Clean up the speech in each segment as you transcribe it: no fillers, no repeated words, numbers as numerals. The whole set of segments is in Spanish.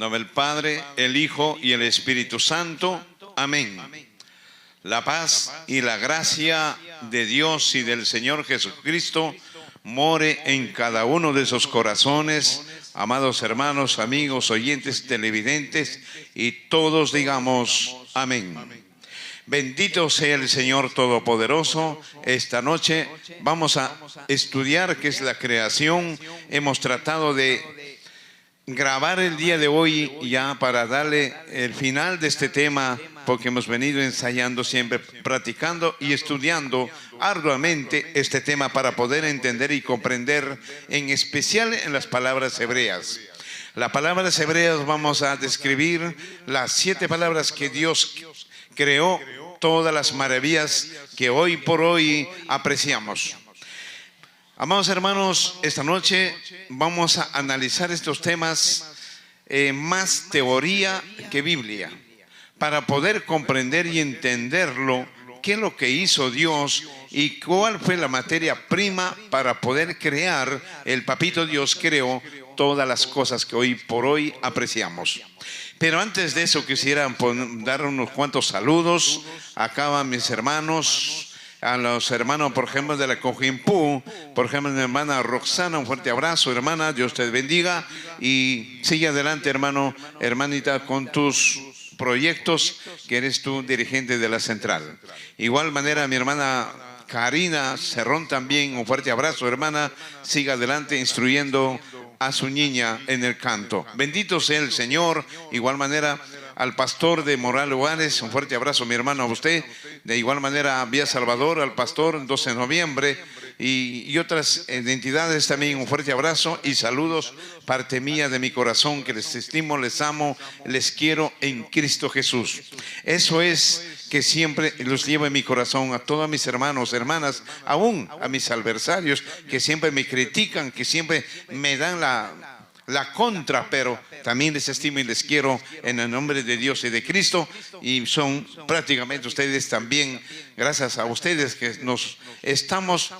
nombre del Padre, el Hijo y el Espíritu Santo. Amén. La paz y la gracia de Dios y del Señor Jesucristo more en cada uno de esos corazones, amados hermanos, amigos, oyentes, televidentes, y todos digamos amén. Bendito sea el Señor Todopoderoso. Esta noche vamos a estudiar qué es la creación. Hemos tratado de grabar el día de hoy ya para darle el final de este tema, porque hemos venido ensayando siempre, practicando y estudiando arduamente este tema para poder entender y comprender, en especial en las palabras hebreas. Las palabras hebreas vamos a describir las 7 palabras que Dios creó, todas las maravillas que hoy por hoy apreciamos. Amados hermanos, esta noche vamos a analizar estos temas más teoría que Biblia, para poder comprender y entenderlo, qué es lo que hizo Dios y cuál fue la materia prima para poder crear. El papito Dios creó todas las cosas que hoy por hoy apreciamos. Pero antes de eso quisiera dar unos cuantos saludos. Acá van mis hermanos, a los hermanos, por ejemplo, de la Cojimpú, por ejemplo, mi hermana Roxana, un fuerte abrazo, hermana, Dios te bendiga, y sigue adelante, hermano, hermanita, con tus proyectos, que eres tú dirigente de la central. Igual manera, mi hermana Karina Cerrón también, un fuerte abrazo, hermana, siga adelante instruyendo a su niña en el canto. Bendito sea el Señor. Igual manera al pastor de Moral Juárez, un fuerte abrazo, mi hermano, a usted. De igual manera a Vía Salvador, al pastor 12 de noviembre y otras entidades también, un fuerte abrazo y saludos, parte mía de mi corazón, que les estimo, les amo, les quiero en Cristo Jesús. Eso es que siempre los llevo en mi corazón, a todos mis hermanos, hermanas, aún a mis adversarios que siempre me critican, que siempre me dan la contra, pero también les estimo y les quiero en el nombre de Dios y de Cristo, y son prácticamente ustedes también, gracias a ustedes que nos estamos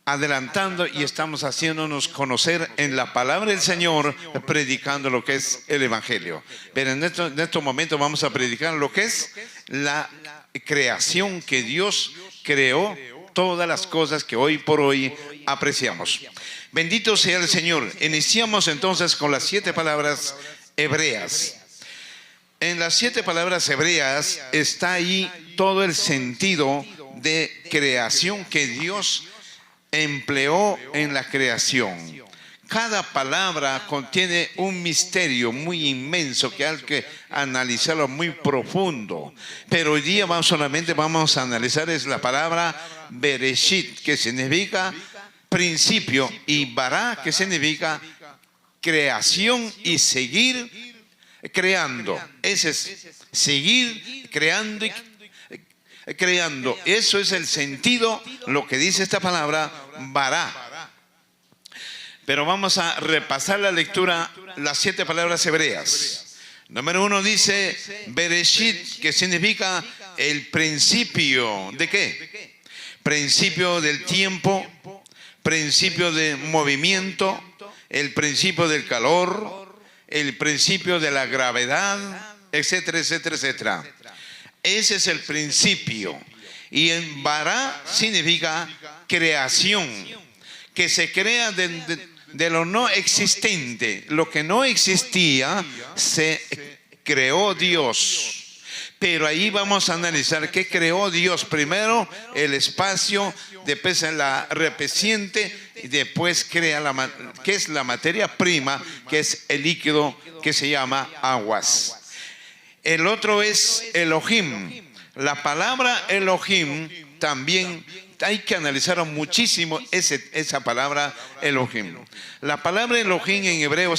adelantando y estamos haciéndonos conocer en la palabra del Señor, predicando lo que es el Evangelio. Pero en estos momentos vamos a predicar lo que es la creación, que Dios creó todas las cosas que hoy por hoy apreciamos. Bendito sea el Señor. Iniciamos entonces con las 7 palabras hebreas. En las 7 palabras hebreas está ahí todo el sentido de creación que Dios empleó en la creación. Cada palabra contiene un misterio muy inmenso que hay que analizarlo muy profundo. Pero hoy día solamente vamos a analizar es la palabra Bereshit, que significa principio, y Bará, que significa creación y seguir creando. Ese es seguir creando y creando. Eso es el sentido, lo que dice esta palabra Bará. Pero vamos a repasar la lectura, las 7 palabras hebreas. Número 1 dice Bereshit, que significa el principio. ¿De qué? Principio del tiempo, principio de movimiento, el principio del calor, el principio de la gravedad, etcétera, etcétera, etcétera. Ese es el principio. Y en Bará significa creación, que se crea de lo no existente. Lo que no existía se creó Dios. Pero ahí vamos a analizar qué creó Dios. Primero el espacio, después la recipiente, y después crea que es la materia prima, que es el líquido que se llama aguas. El otro es Elohim. La palabra Elohim también hay que analizar muchísimo esa palabra Elohim. La palabra Elohim en hebreo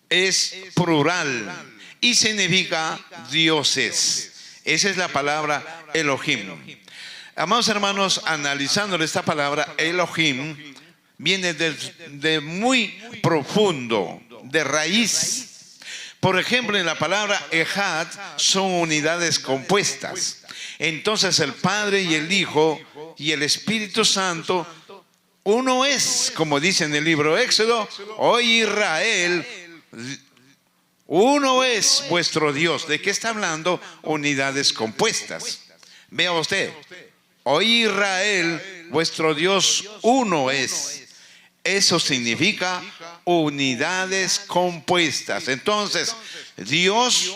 es plural y significa dioses. Esa es la palabra Elohim. Amados hermanos, analizando esta palabra Elohim, viene de muy profundo, de raíz. Por ejemplo, en la palabra Ejad son unidades compuestas. Entonces el Padre y el Hijo y el Espíritu Santo, uno es, como dice en el libro Éxodo: oh Israel, Uno es vuestro Dios. ¿De qué está hablando? Unidades compuestas. Vea usted. Oh Israel, vuestro Dios uno es. Eso significa unidades compuestas. Entonces, Dios,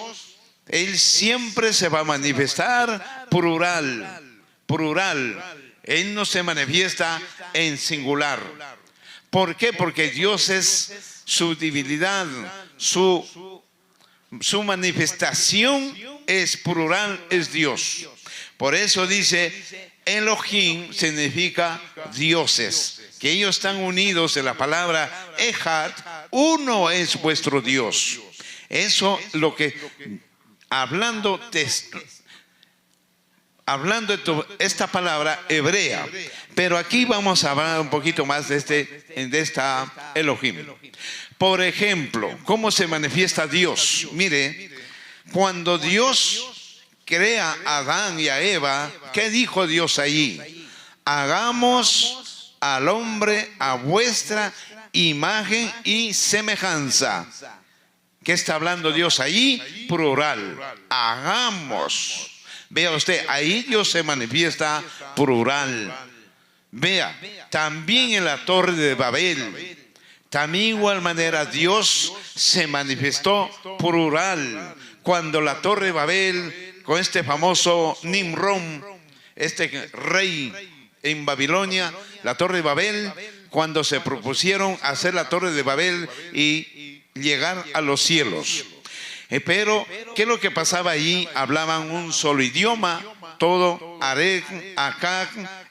Él siempre se va a manifestar plural. Plural. Él no se manifiesta en singular. ¿Por qué? Porque Dios es su divinidad, su manifestación es plural, es Dios. Por eso dice, Elohim significa dioses, que ellos están unidos en la palabra Echad, uno es vuestro Dios. Eso lo que, hablando de esta palabra hebrea, pero aquí vamos a hablar un poquito más de esta Elohim. Por ejemplo, ¿cómo se manifiesta Dios? Mire, cuando Dios crea a Adán y a Eva, ¿qué dijo Dios allí? Hagamos al hombre a vuestra imagen y semejanza. ¿Qué está hablando Dios allí? Plural. Hagamos. Vea usted, ahí Dios se manifiesta plural. Vea, también en la Torre de Babel, también igual manera Dios se manifestó plural. Cuando la Torre de Babel, con este famoso Nimrod, este rey en Babilonia, la Torre de Babel, cuando se propusieron hacer la Torre de Babel y llegar a los cielos. Pero, ¿qué es lo que pasaba allí? Hablaban un solo idioma, todo Arec, Acad,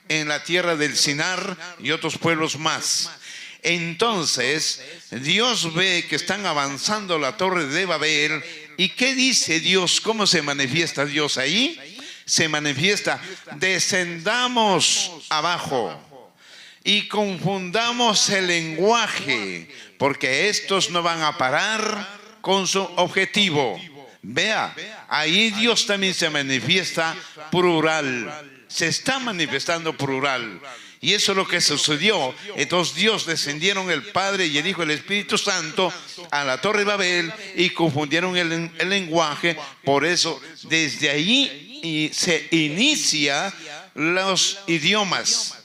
en la tierra del Sinar y otros pueblos más. Entonces, Dios ve que están avanzando la Torre de Babel. ¿Y qué dice Dios? ¿Cómo se manifiesta Dios ahí? Se manifiesta, descendamos abajo y confundamos el lenguaje, porque estos no van a parar con su objetivo. Vea, ahí Dios también se manifiesta plural. Se está manifestando plural. Y eso es lo que sucedió. Entonces Dios descendieron el Padre y el Hijo y el Espíritu Santo a la Torre de Babel y confundieron el lenguaje. Por eso desde ahí se inicia los idiomas.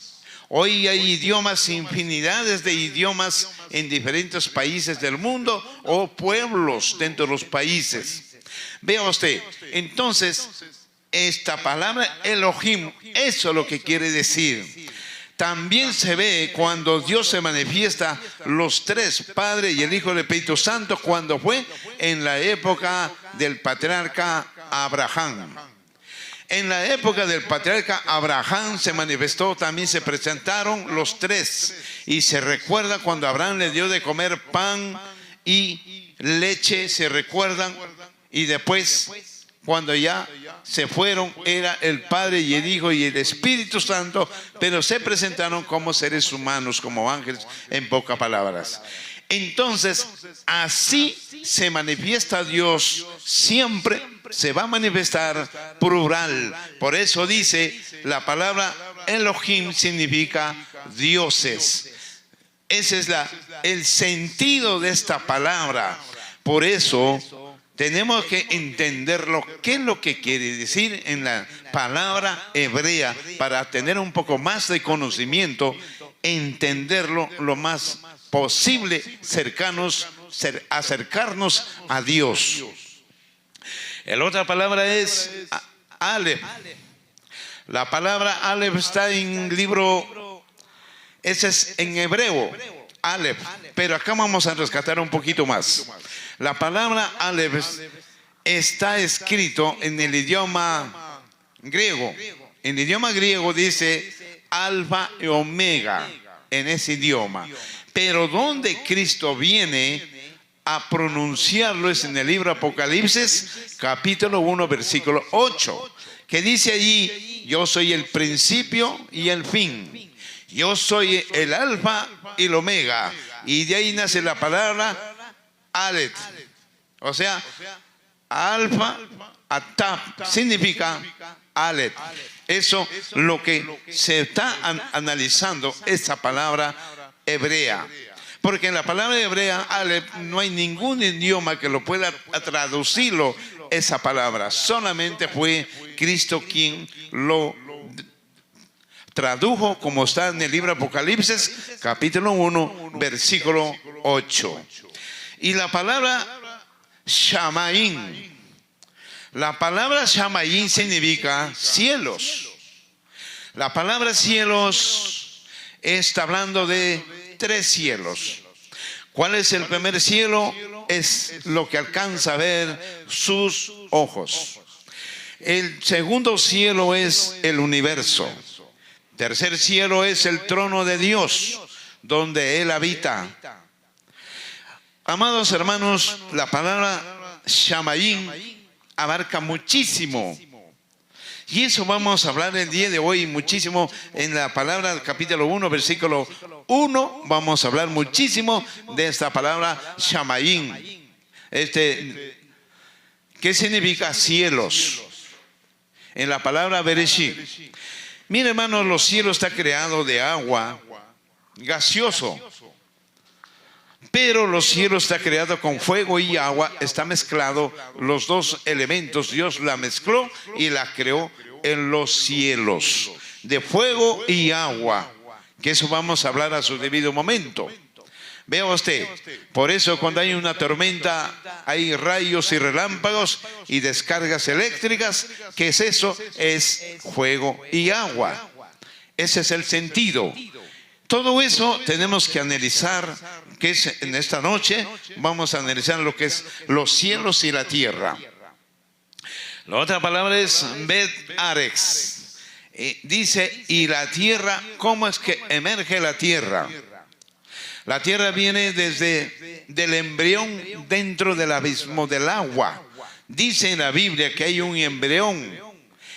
Hoy hay idiomas, infinidades de idiomas en diferentes países del mundo o pueblos dentro de los países. Vea usted, entonces esta palabra Elohim, eso es lo que quiere decir. También se ve cuando Dios se manifiesta los tres, Padre y el Hijo y el Espíritu Santo, cuando fue en la época del patriarca Abraham. En la época del patriarca Abraham se manifestó, también se presentaron los tres. Y se recuerda cuando Abraham le dio de comer pan y leche, se recuerdan. Y después, cuando ya se fueron, era el Padre y el Hijo y el Espíritu Santo, pero se presentaron como seres humanos, como ángeles, en pocas palabras. Entonces, así se manifiesta Dios, siempre se va a manifestar plural. Por eso dice, la palabra Elohim significa dioses. Ese es el sentido de esta palabra. Por eso tenemos que entenderlo, qué es lo que quiere decir en la palabra hebrea, para tener un poco más de conocimiento, entenderlo lo más posible, acercarnos a Dios. La otra palabra es Aleph. La palabra Aleph está en libro, ese es en hebreo, Aleph, pero acá vamos a rescatar un poquito más. La palabra Aleph está escrito en el idioma griego. En el idioma griego dice Alfa y Omega, en ese idioma. Pero donde Cristo viene a pronunciarlo es en el libro Apocalipsis, capítulo 1, versículo 8, que dice allí, yo soy el principio y el fin. Yo soy el Alfa y el Omega. Y de ahí nace la palabra Aleph. O sea, Alfa, Atap, significa Aleph. Eso es lo que se está analizando esa palabra hebrea. Porque en la palabra hebrea, Aleph, no hay ningún idioma que lo pueda traducirlo esa palabra. Solamente fue Cristo quien lo tradujo, como está en el libro Apocalipsis, capítulo 1, versículo 8. Y la palabra Shamaín. La palabra Shamaín significa cielos. La palabra cielos está hablando de 3 cielos. ¿Cuál es el primer cielo? Es lo que alcanza a ver sus ojos. El segundo cielo es el universo. Tercer cielo es el trono de Dios, donde Él habita. Amados hermanos, la palabra Shamaín abarca muchísimo. Y eso vamos a hablar el día de hoy muchísimo en la palabra del capítulo 1, versículo 1. Vamos a hablar muchísimo de esta palabra Shamaín. ¿Qué significa cielos? En la palabra Bereshit. Mire, hermanos, los cielos está creado de agua, gaseoso. Pero los cielos está creado con fuego y agua, está mezclado los dos elementos. Dios la mezcló y la creó en los cielos, de fuego y agua, que eso vamos a hablar a su debido momento. Vea usted, por eso cuando hay una tormenta hay rayos y relámpagos y descargas eléctricas. ¿Qué es eso? Es fuego y agua. Ese es el sentido. Todo eso tenemos que analizar, que es en esta noche vamos a analizar lo que es los cielos y la tierra. La otra palabra es Bet Arex. Dice, y la tierra, ¿cómo es que emerge la tierra? La tierra viene desde el embrión dentro del abismo del agua. Dice en la Biblia que hay un embrión.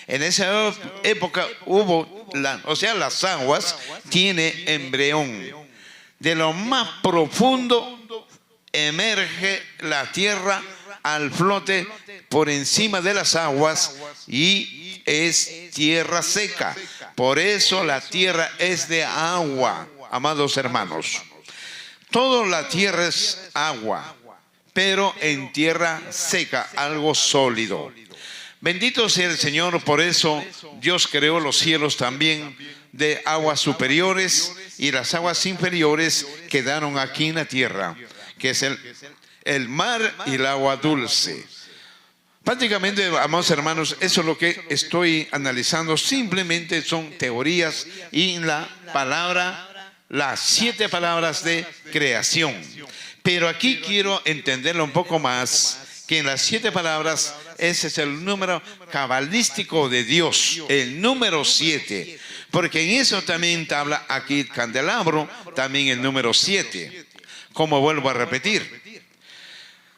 En esa época hubo, las aguas tiene embrión. De lo más profundo emerge la tierra al flote por encima de las aguas y es tierra seca. Por eso la tierra es de agua, amados hermanos. Toda la tierra es agua, pero en tierra seca, algo sólido. Bendito sea el Señor, por eso Dios creó los cielos también de aguas superiores y las aguas inferiores quedaron aquí en la tierra, que es el mar y el agua dulce. Prácticamente, amados hermanos, eso es lo que estoy analizando. Simplemente son teorías y la palabra, las 7 palabras de creación. Pero aquí quiero entenderlo un poco más, que en las 7 palabras, ese es el número cabalístico de Dios, el número 7. Porque en eso también habla aquí el candelabro, también el número 7. Como vuelvo a repetir.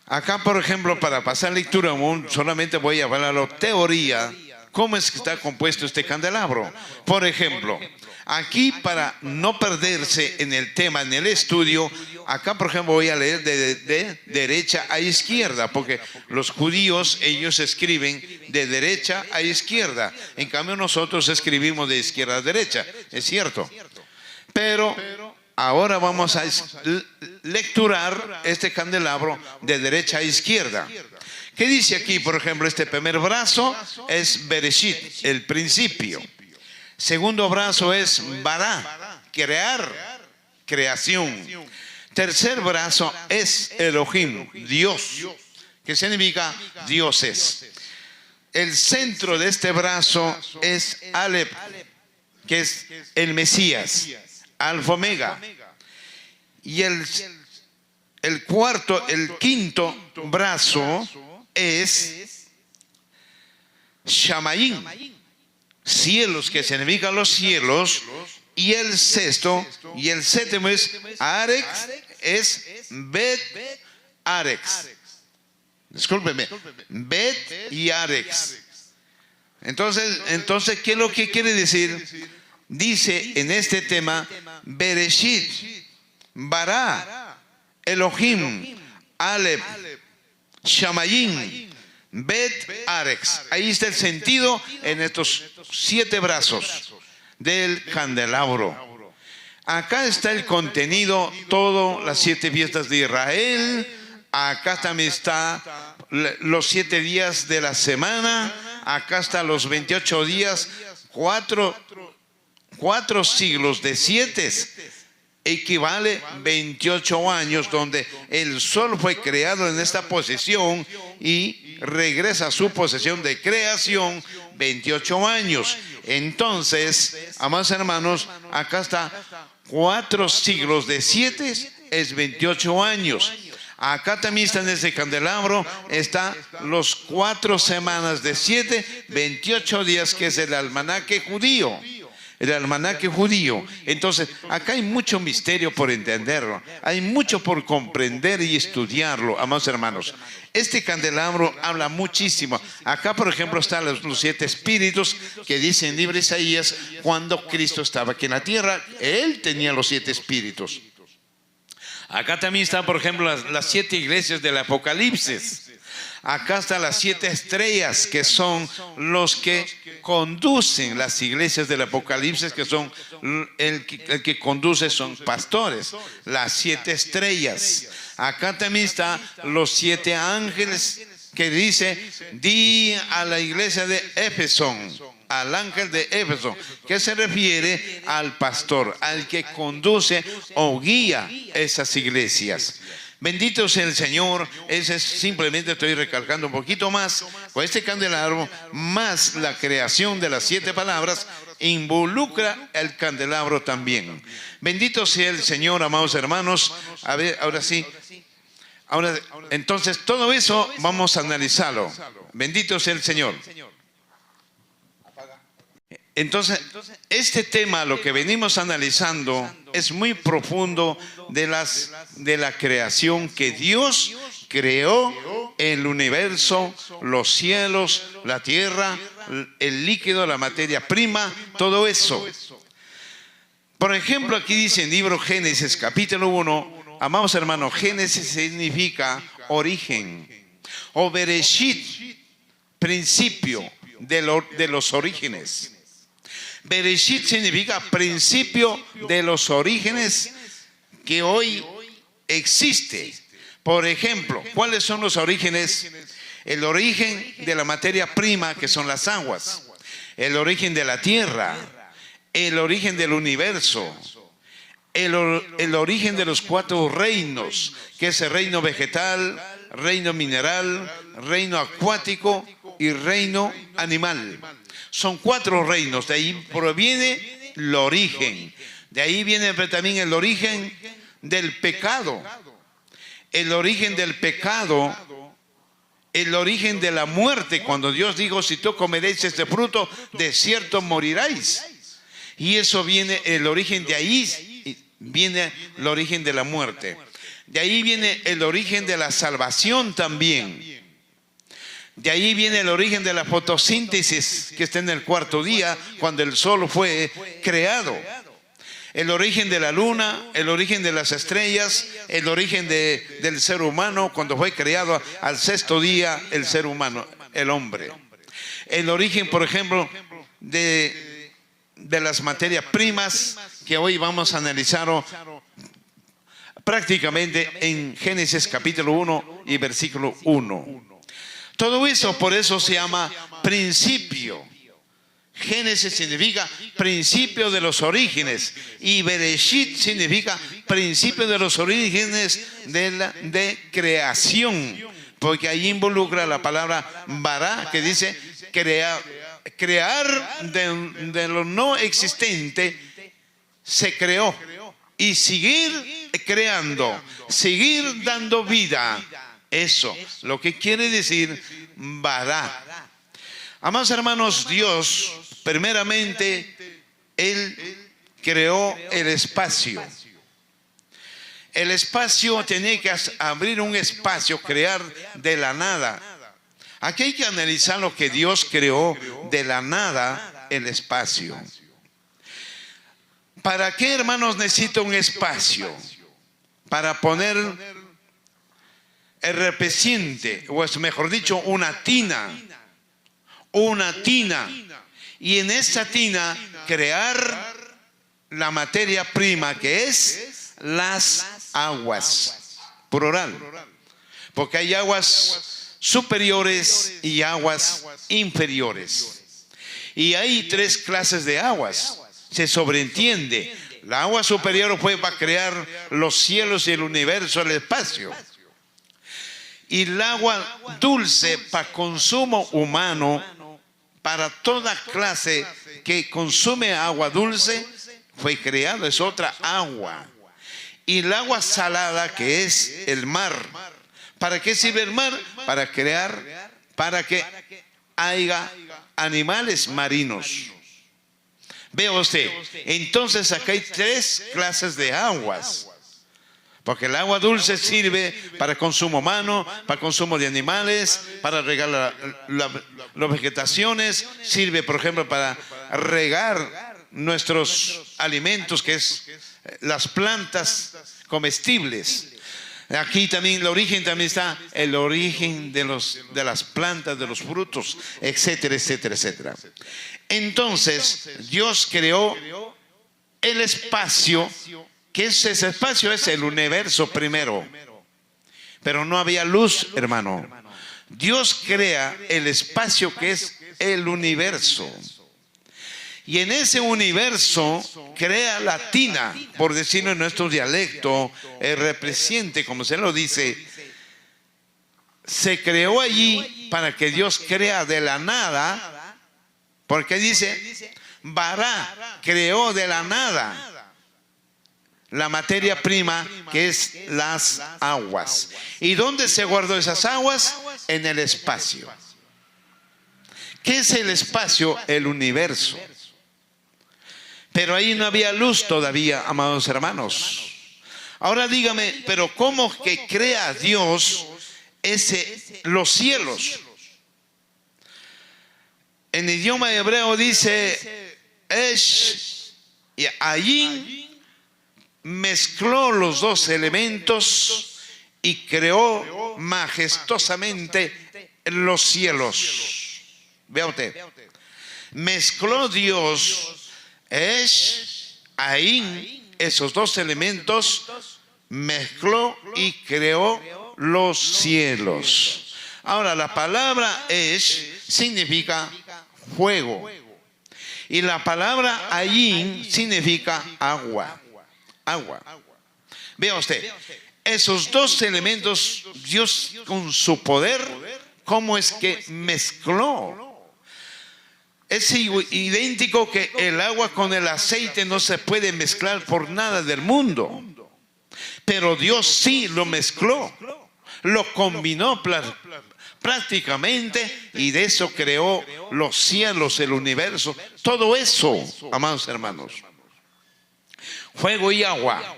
Acá, por ejemplo, para pasar lectura, solamente voy a hablar la teoría, cómo es que está compuesto este candelabro. Por ejemplo, aquí para no perderse en el tema, en el estudio, acá por ejemplo voy a leer de derecha a izquierda, porque los judíos, ellos escriben de derecha a izquierda. En cambio nosotros escribimos de izquierda a derecha, es cierto. Pero ahora vamos a lecturar este candelabro de derecha a izquierda. ¿Qué dice aquí? Por ejemplo, este primer brazo es Bereshit, el principio. Segundo brazo es Bará, crear, creación. Tercer brazo es Elohim, Dios, que significa dioses. El centro de este brazo es Aleph, que es el Mesías, Alfa Omega. Y el quinto brazo es Shamaín, cielos, que significan los cielos. Y el sexto y el séptimo es Arex, es Bet Arex. Discúlpeme, Bet y Arex. Entonces, ¿qué es lo que quiere decir? Dice en este tema Bereshit, Bará, Elohim, Aleph, Shamaín, Bet Arex. Ahí está el sentido en estos 7 brazos del candelabro. Acá está el contenido, todas las 7 fiestas de Israel. Acá también está los 7 días de la semana. Acá están los 28 días, 4 siglos de 7. Equivale 28 años donde el sol fue creado en esta posición y regresa a su posesión de creación 28 años. Entonces, amados hermanos, acá está 4 siglos de 7 es 28 años. Acá también está en ese candelabro, está los 4 semanas de 7, 28 días, que es el almanaque judío. El almanaque judío. Entonces, acá hay mucho misterio por entenderlo. Hay mucho por comprender y estudiarlo, amados hermanos. Este candelabro habla muchísimo. Acá, por ejemplo, están los 7 espíritus que dice en el libro de Isaías, cuando Cristo estaba aquí en la tierra, Él tenía los 7 espíritus. Acá también están, por ejemplo, las 7 iglesias del Apocalipsis. Acá están las 7 estrellas, que son los que conducen las iglesias del Apocalipsis, que son el que conduce son pastores. Las 7 estrellas. Acá también están los 7 ángeles, que dice, di a la iglesia de Éfeso, al ángel de Éfeso, que se refiere al pastor, al que conduce o guía esas iglesias. Bendito sea el Señor. Ese es, simplemente estoy recalcando un poquito más con este candelabro, más la creación de las 7 palabras involucra el candelabro también. Bendito sea el Señor, amados hermanos. A ver, ahora sí. Ahora, entonces todo eso vamos a analizarlo. Bendito sea el Señor. Entonces, este tema, lo que venimos analizando, es muy profundo de la creación, que Dios creó el universo, los cielos, la tierra, el líquido, la materia prima, todo eso. Por ejemplo, aquí dice en el libro Génesis, capítulo 1, amados hermanos, Génesis significa origen, o Bereshit, principio de los orígenes. Bereshit significa principio de los orígenes que hoy existe. Por ejemplo, ¿cuáles son los orígenes? El origen de la materia prima, que son las aguas. El origen de la tierra. El origen del universo. El origen de los 4 reinos, que es el reino vegetal, reino mineral, reino acuático y reino animal. Son 4 reinos, de ahí proviene el origen. De ahí viene también el origen del pecado. El origen del pecado, el origen de la muerte, cuando Dios dijo, si tú comeréis este fruto, de cierto moriráis. Y eso viene, el origen de ahí, viene el origen de la muerte. De ahí viene el origen de la salvación también. De ahí viene el origen de la fotosíntesis, que está en el 4º día, cuando el sol fue creado. El origen de la luna, el origen de las estrellas, el origen del ser humano, cuando fue creado al 6º día el ser humano, el hombre. El origen, por ejemplo, de las materias primas, que hoy vamos a analizar prácticamente en Génesis capítulo 1 y versículo 1. Todo eso, por eso se llama principio. Génesis significa principio de los orígenes, y Bereshit significa principio de los orígenes de creación, porque ahí involucra la palabra bara, que dice crear de lo no existente. Se creó, y seguir creando, seguir dando vida. Eso, lo que quiere decir bara. Amados hermanos, Dios, primeramente, Él creó el espacio. El espacio tenía que abrir un espacio, crear de la nada. Aquí hay que analizar lo que Dios creó de la nada, el espacio. ¿Para qué, hermanos, necesita un espacio? Para poner el recipiente, o es mejor dicho, una tina. Una tina. Y en esta tina crear la materia prima que es las aguas, plural, porque hay aguas superiores y aguas inferiores. Y hay tres clases de aguas. Se sobreentiende. La agua superior va a crear los cielos y el universo, el espacio. Y el agua dulce para consumo humano, para toda clase que consume agua dulce, fue creado, es otra agua. Y el agua salada, que es el mar. ¿Para qué sirve el mar? Para crear, para que haya animales marinos. Vea usted, entonces acá hay tres clases de aguas. Porque el agua dulce sirve para consumo humano, para consumo de animales, para regar las vegetaciones, sirve, por ejemplo, para regar nuestros alimentos, que es las plantas comestibles. Aquí también el origen también está, el origen de las plantas, de los frutos, etcétera, etcétera, etcétera. Entonces, Dios creó el espacio, que ese espacio es el universo primero. Pero no había luz, hermano. Dios crea el espacio que es el universo. Y en ese universo crea la tina, por decirlo en nuestro dialecto, represente, como se lo dice. Se creó allí para que Dios crea de la nada. Porque dice, Bará creó de la nada la materia prima que es las aguas. ¿Y dónde se guardó esas aguas? En el espacio. ¿Qué es el espacio? El universo. Pero ahí no había luz todavía, amados hermanos. Ahora dígame, pero ¿cómo que crea Dios los cielos? En idioma hebreo dice Esh, y allí mezcló los dos elementos y creó majestuosamente los cielos. Vea usted, mezcló Dios Esh, Ain, esos dos elementos, mezcló y creó los cielos. Ahora, la palabra Esh significa fuego. Y la palabra Ayin significa agua. Agua. Vea usted, esos dos elementos, Dios con su poder, ¿cómo es que mezcló? Es idéntico que el agua con el aceite no se puede mezclar por nada del mundo. Pero Dios sí lo mezcló, lo combinó prácticamente, y de eso creó los cielos, el universo, todo eso, amados hermanos. Fuego y agua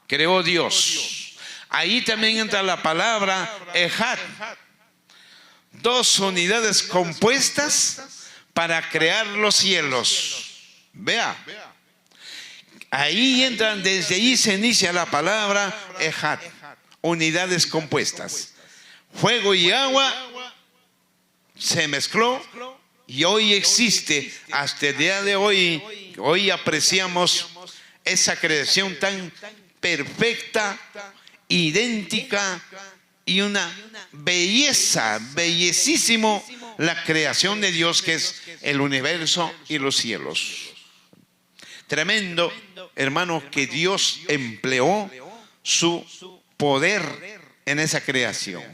creó Dios. Ahí también entra la palabra Ejad, dos unidades compuestas para crear los cielos. Vea, ahí entran, desde ahí se inicia la palabra Ejad, unidades compuestas. Fuego y agua se mezcló y hoy existe, hasta el día de hoy, hoy apreciamos esa creación tan perfecta, idéntica y una belleza, bellísimo la creación de Dios, que es el universo y los cielos. Tremendo, hermano, que Dios empleó su poder en esa creación.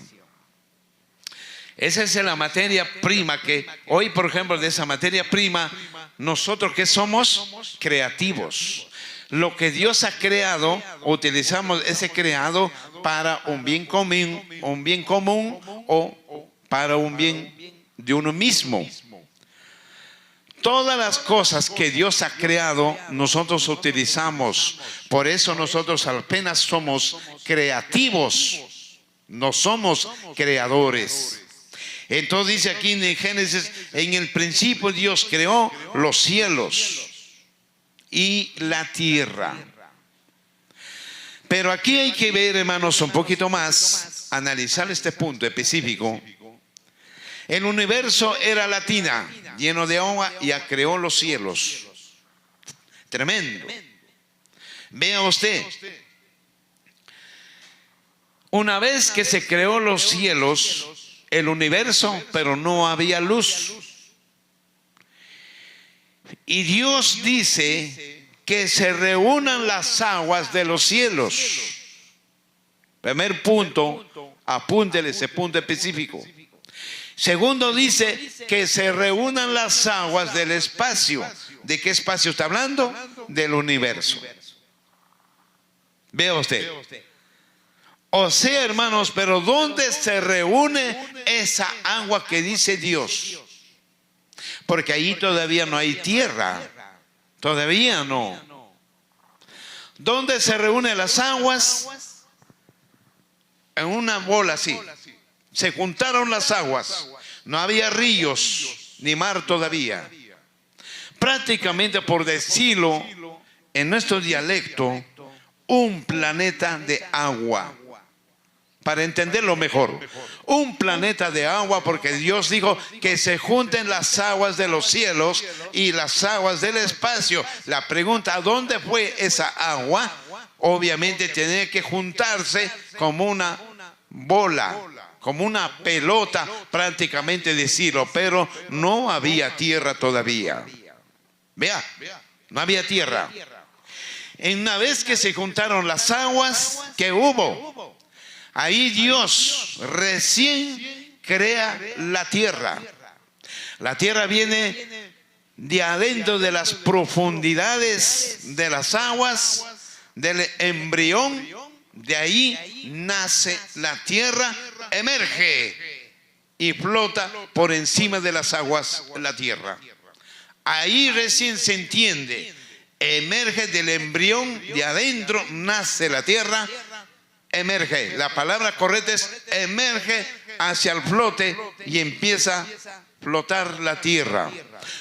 Esa es la materia prima que hoy, por ejemplo, de esa materia prima, nosotros que somos creativos. Lo que Dios ha creado, utilizamos ese creado para un bien común o para un bien de uno mismo. Todas las cosas que Dios ha creado, nosotros utilizamos. Por eso nosotros apenas somos creativos, no somos creadores. Entonces dice aquí en Génesis, en el principio Dios creó los cielos y la tierra. Pero aquí hay que ver, hermanos, un poquito más, analizar este punto específico. El universo era la tina, lleno de agua, y creó los cielos. Tremendo. Vea usted, una vez que se creó los cielos, el universo, pero no había luz. Y Dios dice que se reúnan las aguas de los cielos. Primer punto, apúntele ese punto específico. Segundo, dice que se reúnan las aguas del espacio. ¿De qué espacio está hablando? Del universo. Vea usted. O sea, hermanos, pero ¿dónde se reúne esa agua que dice Dios? Porque ahí todavía no hay tierra. Todavía no. ¿Dónde se reúnen las aguas? En una bola así. Se juntaron las aguas. No había ríos ni mar todavía. Prácticamente, por decirlo en nuestro dialecto, un planeta de agua. Para entenderlo mejor, un planeta de agua, porque Dios dijo que se junten las aguas de los cielos y las aguas del espacio. La pregunta, ¿a dónde fue esa agua? Obviamente tenía que juntarse como una bola, como una pelota, prácticamente decirlo, pero no había tierra todavía. Vea, no había tierra. Una vez que se juntaron las aguas, ¿qué hubo? Ahí Dios recién crea la tierra. La tierra viene de adentro de las profundidades de las aguas, del embrión. De ahí nace la tierra, emerge y flota por encima de las aguas la tierra. Ahí recién se entiende. Emerge del embrión, de adentro nace la tierra. Emerge, la palabra correcta es emerge hacia el flote y empieza a flotar la tierra.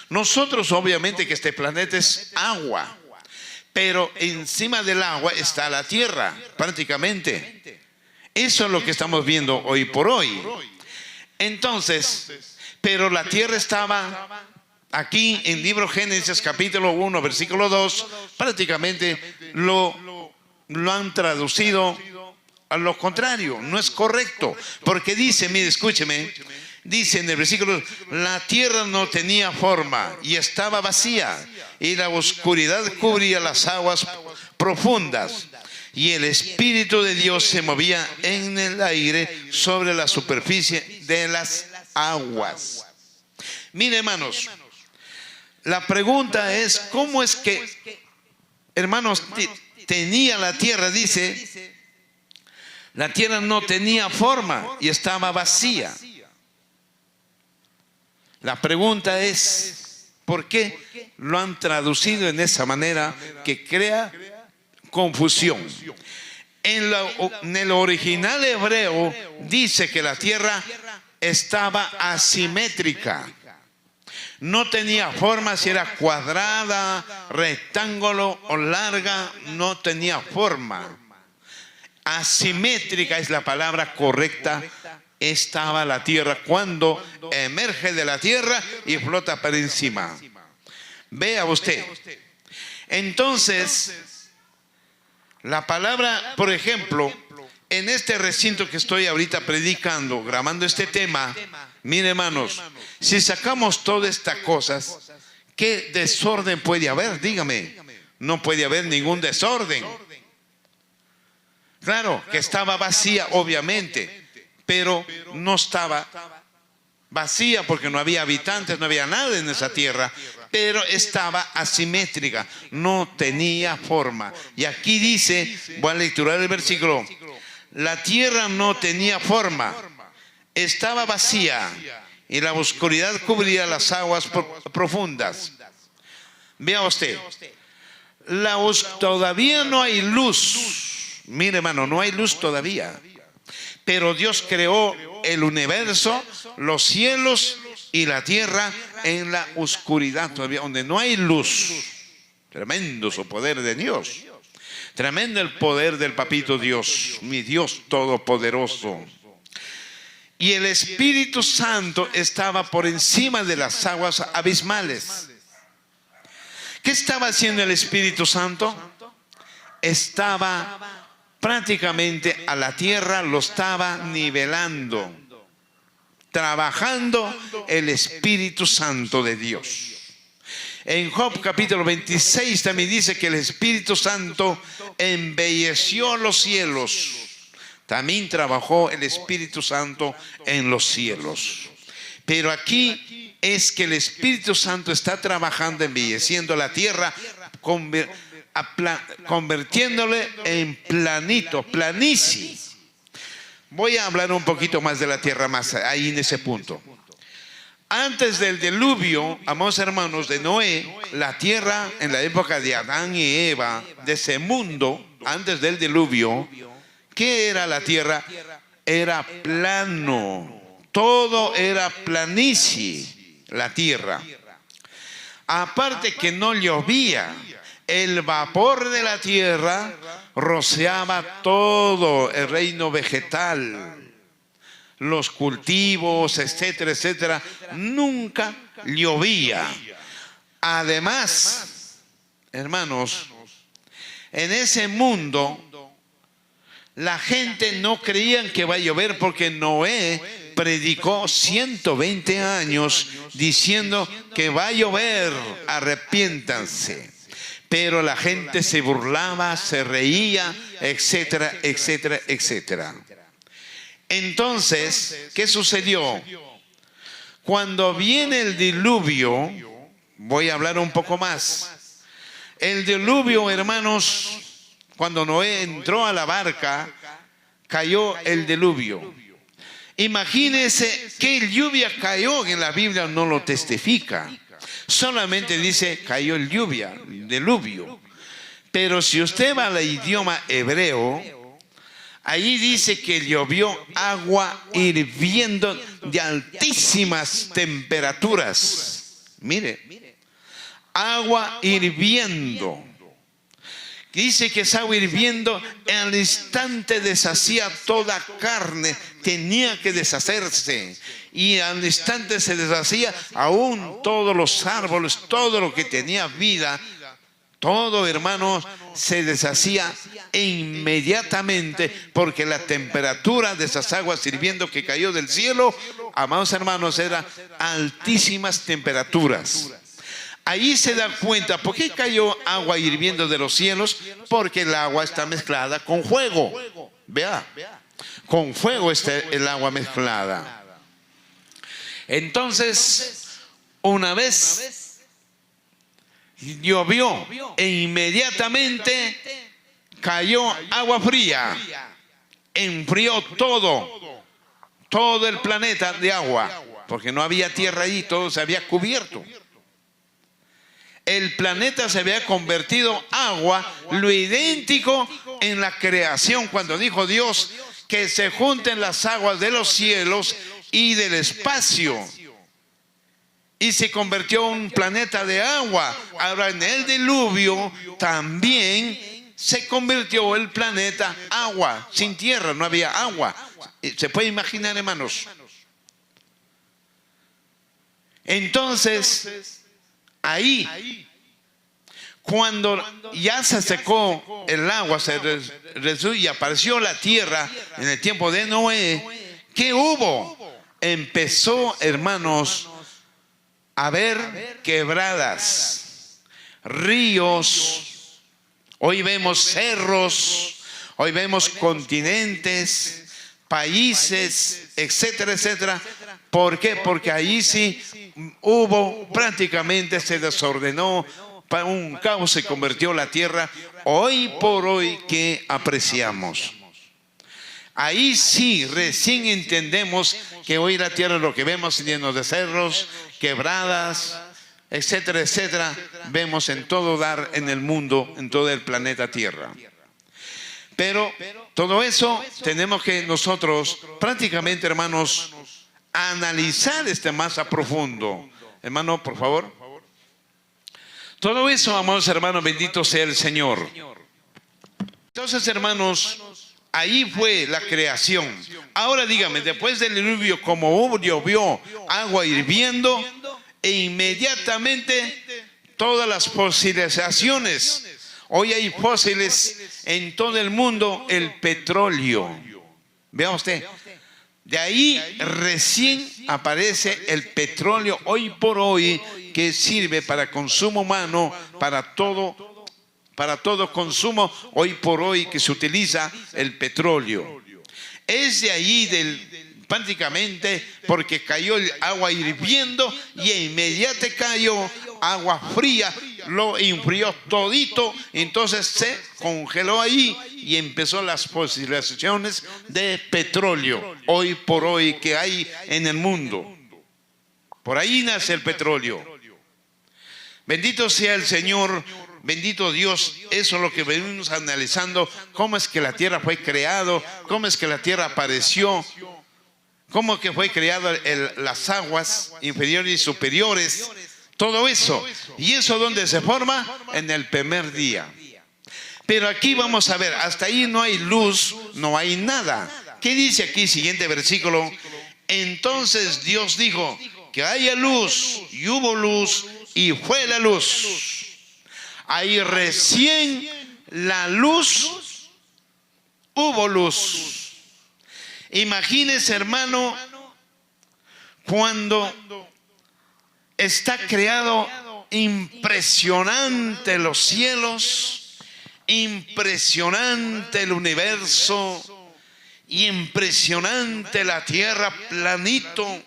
Nosotros obviamente que este planeta es agua, pero encima del agua está la tierra, prácticamente. Eso es lo que estamos viendo hoy por hoy. Entonces, pero la tierra estaba aquí en libro Génesis capítulo 1 versículo 2, prácticamente lo han traducido a lo contrario, no es correcto, porque dice, mire, escúcheme, dice en el versículo, la tierra no tenía forma y estaba vacía, y la oscuridad cubría las aguas profundas, y el Espíritu de Dios se movía en el aire sobre la superficie de las aguas. Mire, hermanos, la pregunta es, ¿cómo es que, hermanos, tenía la tierra? Dice, la tierra no tenía forma y estaba vacía. La pregunta es, ¿por qué lo han traducido en esa manera que crea confusión? En el original hebreo dice que la tierra estaba asimétrica. No tenía forma, si era cuadrada, rectángulo o larga, no tenía forma. Asimétrica es la palabra correcta. Estaba la tierra cuando emerge de la tierra y flota por encima. Vea usted. Entonces, la palabra, por ejemplo, en este recinto que estoy ahorita predicando, grabando este tema, mire, hermanos, si sacamos todas estas cosas, ¿qué desorden puede haber? Dígame. No puede haber ningún desorden. Claro que estaba vacía, obviamente, pero no estaba vacía porque no había habitantes, no había nada en esa tierra, pero estaba asimétrica, no tenía forma. Y aquí dice, voy a lecturar el versículo, la tierra no tenía forma, estaba vacía y la oscuridad cubría las aguas profundas. Vea usted, todavía no hay luz. Mire, hermano, no hay luz todavía. Pero Dios creó el universo, los cielos y la tierra en la oscuridad todavía, donde no hay luz. Tremendo su poder de Dios. Tremendo el poder del papito Dios, mi Dios todopoderoso. Y el Espíritu Santo estaba por encima de las aguas abismales. ¿Qué estaba haciendo el Espíritu Santo? Estaba prácticamente a la tierra, lo estaba nivelando, trabajando el Espíritu Santo de Dios. En Job capítulo 26 también dice que el Espíritu Santo embelleció los cielos. También trabajó el Espíritu Santo en los cielos. Pero aquí es que el Espíritu Santo está trabajando, embelleciendo la tierra, convirtiéndole en planicie. Voy a hablar un poquito más de la tierra, más ahí en ese punto. Antes del diluvio, amados hermanos, de Noé, la tierra en la época de Adán y Eva, de ese mundo, antes del diluvio, ¿qué era la tierra? Era plano, todo era planicie, la tierra. Aparte que no llovía, el vapor de la tierra rociaba todo el reino vegetal. Los cultivos, etcétera, etcétera, nunca llovía. Además, hermanos, en ese mundo la gente no creía que va a llover porque Noé predicó 120 años diciendo que va a llover, arrepiéntanse. Pero la gente se burlaba, se reía, etcétera, etcétera, etcétera. Entonces, ¿qué sucedió? Cuando viene el diluvio, voy a hablar un poco más. El diluvio, hermanos, cuando Noé entró a la barca, cayó el diluvio. Imagínense qué lluvia cayó, en la Biblia no lo testifica. Solamente dice cayó el diluvio. Pero si usted va al idioma hebreo, ahí dice que llovió agua hirviendo de altísimas temperaturas. Mire, agua hirviendo. Dice que esa agua hirviendo al instante deshacía toda carne, tenía que deshacerse. Y al instante se deshacía aún todos los árboles, todo lo que tenía vida. Todo, hermanos, se deshacía inmediatamente porque la temperatura de esas aguas hirviendo que cayó del cielo, amados hermanos, eran altísimas temperaturas. Ahí se da cuenta, ¿por qué cayó agua hirviendo de los cielos? Porque el agua está mezclada con fuego. Vea, con fuego está el agua mezclada. Entonces, una vez llovió e inmediatamente cayó agua fría, enfrió todo el planeta de agua, porque no había tierra allí, todo se había cubierto. El planeta se había convertido en agua, lo idéntico en la creación, cuando dijo Dios que se junten las aguas de los cielos y del espacio. Y se convirtió en un planeta de agua. Ahora en el diluvio también se convirtió el planeta agua. Sin tierra, no había agua. ¿Se puede imaginar, hermanos? Entonces, ahí, cuando ya se secó el agua, y apareció la tierra en el tiempo de Noé, ¿qué hubo? Empezó, hermanos, a ver quebradas, ríos, hoy vemos cerros, hoy vemos continentes, países, etcétera, etcétera. ¿Por qué? Porque ahí sí hubo, prácticamente se desordenó, un caos, se convirtió la tierra, hoy por hoy que apreciamos. Ahí sí, recién entendemos que hoy la tierra, lo que vemos lleno de cerros, quebradas, etcétera, etcétera, vemos en todo dar en el mundo, en todo el planeta Tierra. Pero todo eso tenemos que nosotros prácticamente, hermanos, analizar más a profundo. Hermano, por favor. Todo eso, amados hermanos, bendito sea el Señor. Entonces, hermanos, ahí fue la creación. Ahora dígame, después del diluvio, como llovió agua hirviendo, e inmediatamente todas las fosilizaciones. Hoy hay fósiles en todo el mundo, el petróleo. Vea usted, de ahí recién aparece el petróleo hoy por hoy, que sirve para consumo humano, para todo consumo hoy por hoy que se utiliza el petróleo. Es de ahí prácticamente porque cayó el agua hirviendo y inmediatamente cayó agua fría, lo enfrió todito, entonces se congeló ahí y empezó las fosilizaciones de petróleo hoy por hoy que hay en el mundo. Por ahí nace el petróleo. Bendito sea el Señor, bendito Dios. Eso es lo que venimos analizando, cómo es que la tierra fue creado, cómo es que la tierra apareció, cómo que fue creado las aguas inferiores y superiores, todo eso. Y eso ¿dónde se forma? En el primer día. Pero aquí vamos a ver, hasta ahí no hay luz, no hay nada. ¿Qué dice aquí, siguiente versículo? Entonces Dios dijo que haya luz, y hubo luz, y fue la luz. Ahí recién la luz, hubo luz. Imagínese, hermano, cuando está creado impresionante los cielos, impresionante el universo y impresionante la tierra planito,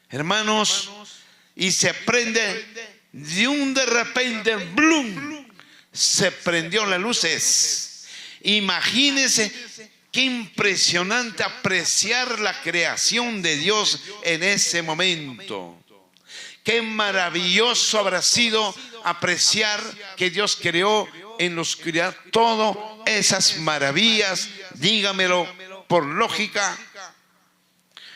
hermanos, y se prende de repente, ¡blum!, se prendió las luces. Imagínense qué impresionante apreciar la creación de Dios en ese momento. Qué maravilloso habrá sido apreciar que Dios creó en la oscuridad todas esas maravillas. Dígamelo por lógica.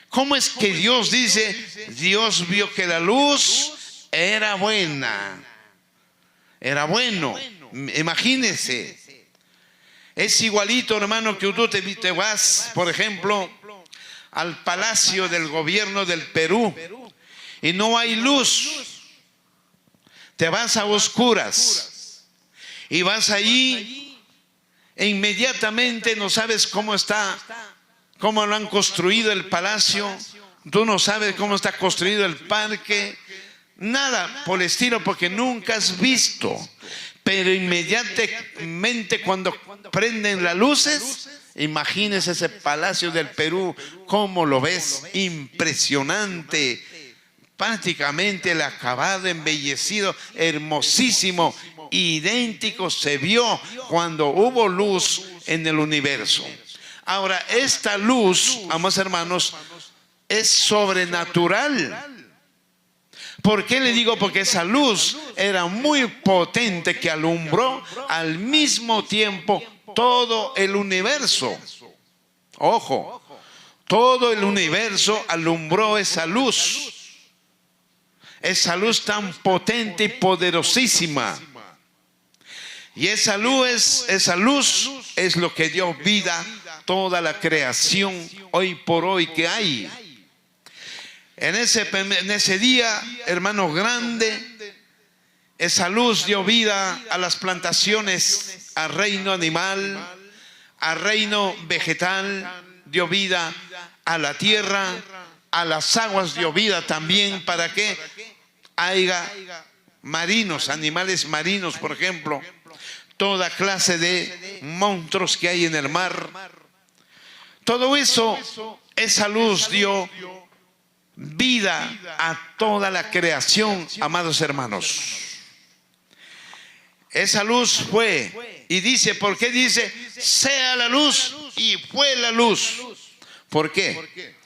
¿Cómo es que Dios dice? Dios vio que la luz era buena. Era bueno. Imagínese. Es igualito, hermano, que tú te vas, por ejemplo, al Palacio del Gobierno del Perú y no hay luz. Te vas a oscuras y vas allí e inmediatamente no sabes cómo está, cómo lo han construido el palacio. Tú no sabes cómo está construido el parque. Nada por el estilo, porque nunca has visto. Pero inmediatamente cuando prenden las luces, imagínese ese Palacio del Perú, cómo lo ves, impresionante, prácticamente el acabado, embellecido, hermosísimo, idéntico se vio cuando hubo luz en el universo. Ahora, esta luz, amados hermanos, es sobrenatural. ¿Por qué le digo? Porque esa luz era muy potente, que alumbró al mismo tiempo todo el universo. Ojo, todo el universo alumbró esa luz. Esa luz tan potente y poderosísima. Y esa luz es lo que dio vida a toda la creación hoy por hoy que hay. En ese día, hermano grande, esa luz dio vida a las plantaciones, al reino animal, al reino vegetal, dio vida a la tierra, a las aguas dio vida también, para que haya marinos, animales marinos, por ejemplo, toda clase de monstruos que hay en el mar. Todo eso, esa luz dio vida a toda la creación, amados hermanos. Esa luz fue, y dice, ¿por qué dice? Sea la luz, y fue la luz. ¿Por qué?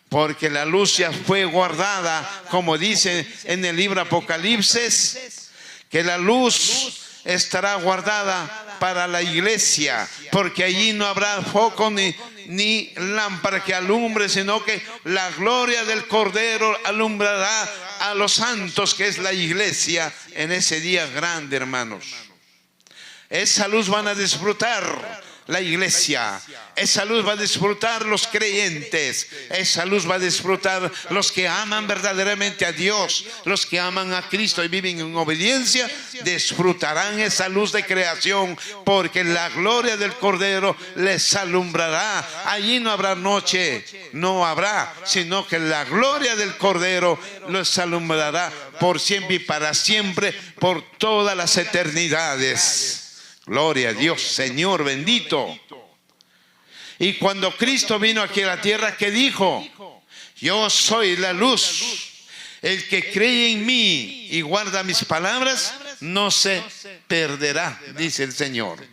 Porque la luz ya fue guardada, como dice en el libro Apocalipsis, que la luz estará guardada para la iglesia, porque allí no habrá foco ni lámpara que alumbre, sino que la gloria del Cordero alumbrará a los santos, que es la iglesia, en ese día grande, hermanos. Esa luz van a disfrutar la iglesia. Esa luz va a disfrutar los creyentes. Esa luz va a disfrutar los que aman verdaderamente a Dios. Los que aman a Cristo y viven en obediencia, disfrutarán esa luz de creación, porque la gloria del Cordero les alumbrará. Allí no habrá noche, no habrá, sino que la gloria del Cordero les alumbrará por siempre y para siempre, por todas las eternidades. Gloria a Dios, Señor bendito. Y cuando Cristo vino aquí a la tierra, ¿qué dijo? Yo soy la luz. El que cree en mí y guarda mis palabras no se perderá, dice el Señor.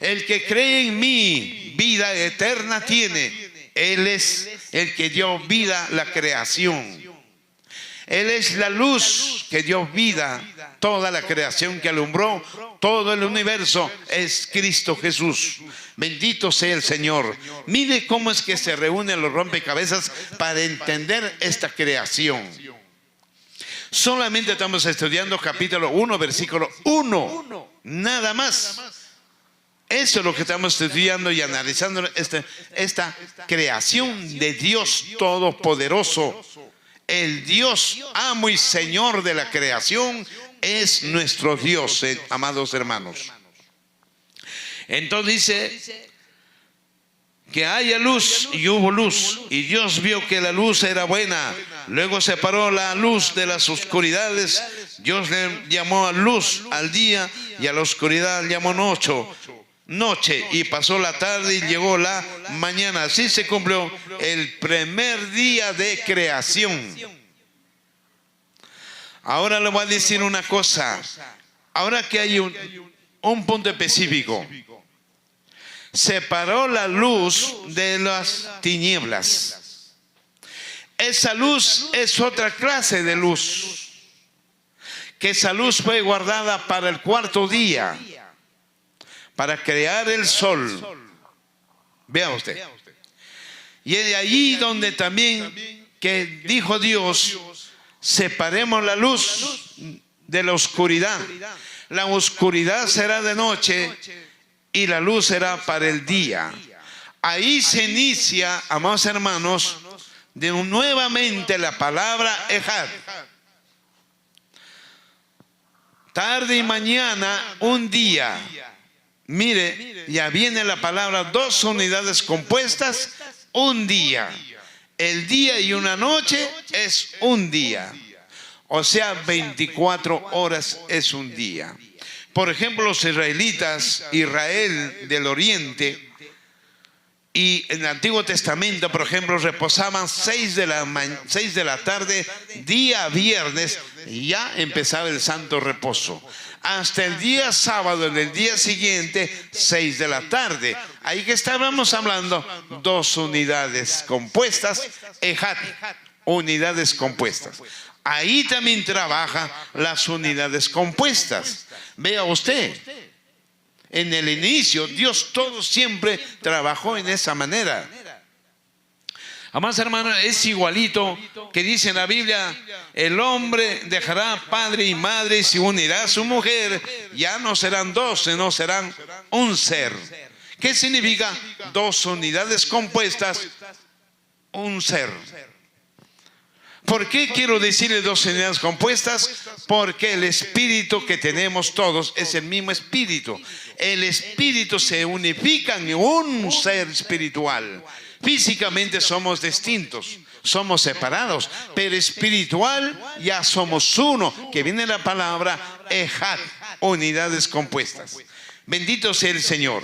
El que cree en mí, vida eterna tiene. Él es el que dio vida a la creación. Él es la luz que dio vida, toda la creación que alumbró todo el universo es Cristo Jesús. Bendito sea el Señor. Mire cómo es que se reúnen los rompecabezas para entender esta creación. Solamente estamos estudiando capítulo 1, versículo 1, nada más. Eso es lo que estamos estudiando y analizando, esta creación de Dios Todopoderoso. El Dios amo y Señor de la creación es nuestro Dios, amados hermanos. Entonces dice que haya luz, y hubo luz, y Dios vio que la luz era buena. Luego separó la luz de las oscuridades. Dios le llamó a luz al día, y a la oscuridad le llamó noche, y pasó la tarde y llegó la mañana. Así se cumplió el primer día de creación. Ahora le voy a decir una cosa. Ahora que hay un punto específico. Separó la luz de las tinieblas. Esa luz es otra clase de luz. Que esa luz fue guardada para el cuarto día, para crear el sol. Vea usted. Y es de allí donde también que dijo Dios, separemos la luz de la oscuridad. La oscuridad será de noche y la luz será para el día. Ahí se inicia, amados hermanos, nuevamente la palabra Ejad. Tarde y mañana, un día. Mire, ya viene la palabra, dos unidades compuestas, un día. El día y una noche es un día. O sea, 24 horas es un día. Por ejemplo, los israelitas, Israel del Oriente, y en el Antiguo Testamento, por ejemplo, reposaban 6 de la tarde, día viernes, y ya empezaba el santo reposo. Hasta el día sábado, en el día siguiente, 6 de la tarde. Ahí que estábamos hablando, dos unidades compuestas, Ejad, unidades compuestas. Ahí también trabaja las unidades compuestas. Vea usted, en el inicio, Dios todo siempre trabajó en esa manera. Amados hermanos, es igualito que dice en la Biblia, el hombre dejará padre y madre y se unirá a su mujer, ya no serán dos, sino serán un ser. ¿Qué significa? Dos unidades compuestas, un ser. ¿Por qué quiero decirle dos unidades compuestas? Porque el espíritu que tenemos todos es el mismo espíritu. El espíritu se unifica en un ser espiritual. Físicamente somos distintos, somos separados, pero espiritual ya somos uno, que viene la palabra Ejad, unidades compuestas. Bendito sea el Señor.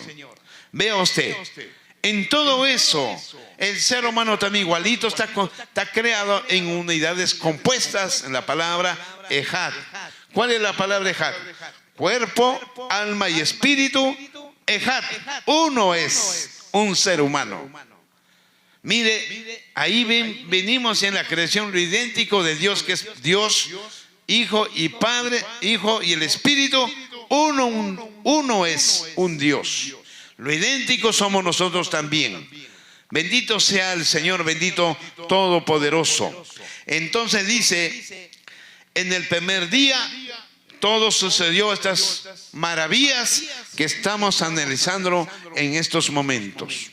Vea usted, en todo eso, el ser humano también igualito está creado en unidades compuestas, en la palabra Ejad. ¿Cuál es la palabra Ejad? Cuerpo, alma y espíritu. Ejad, uno es un ser humano. Mire, ahí venimos en la creación, lo idéntico de Dios, que es Dios, Hijo y Padre, Hijo y el Espíritu. Uno es un Dios. Lo idéntico somos nosotros también. Bendito sea el Señor, bendito Todopoderoso. Entonces dice, en el primer día todo sucedió, estas maravillas que estamos analizando en estos momentos.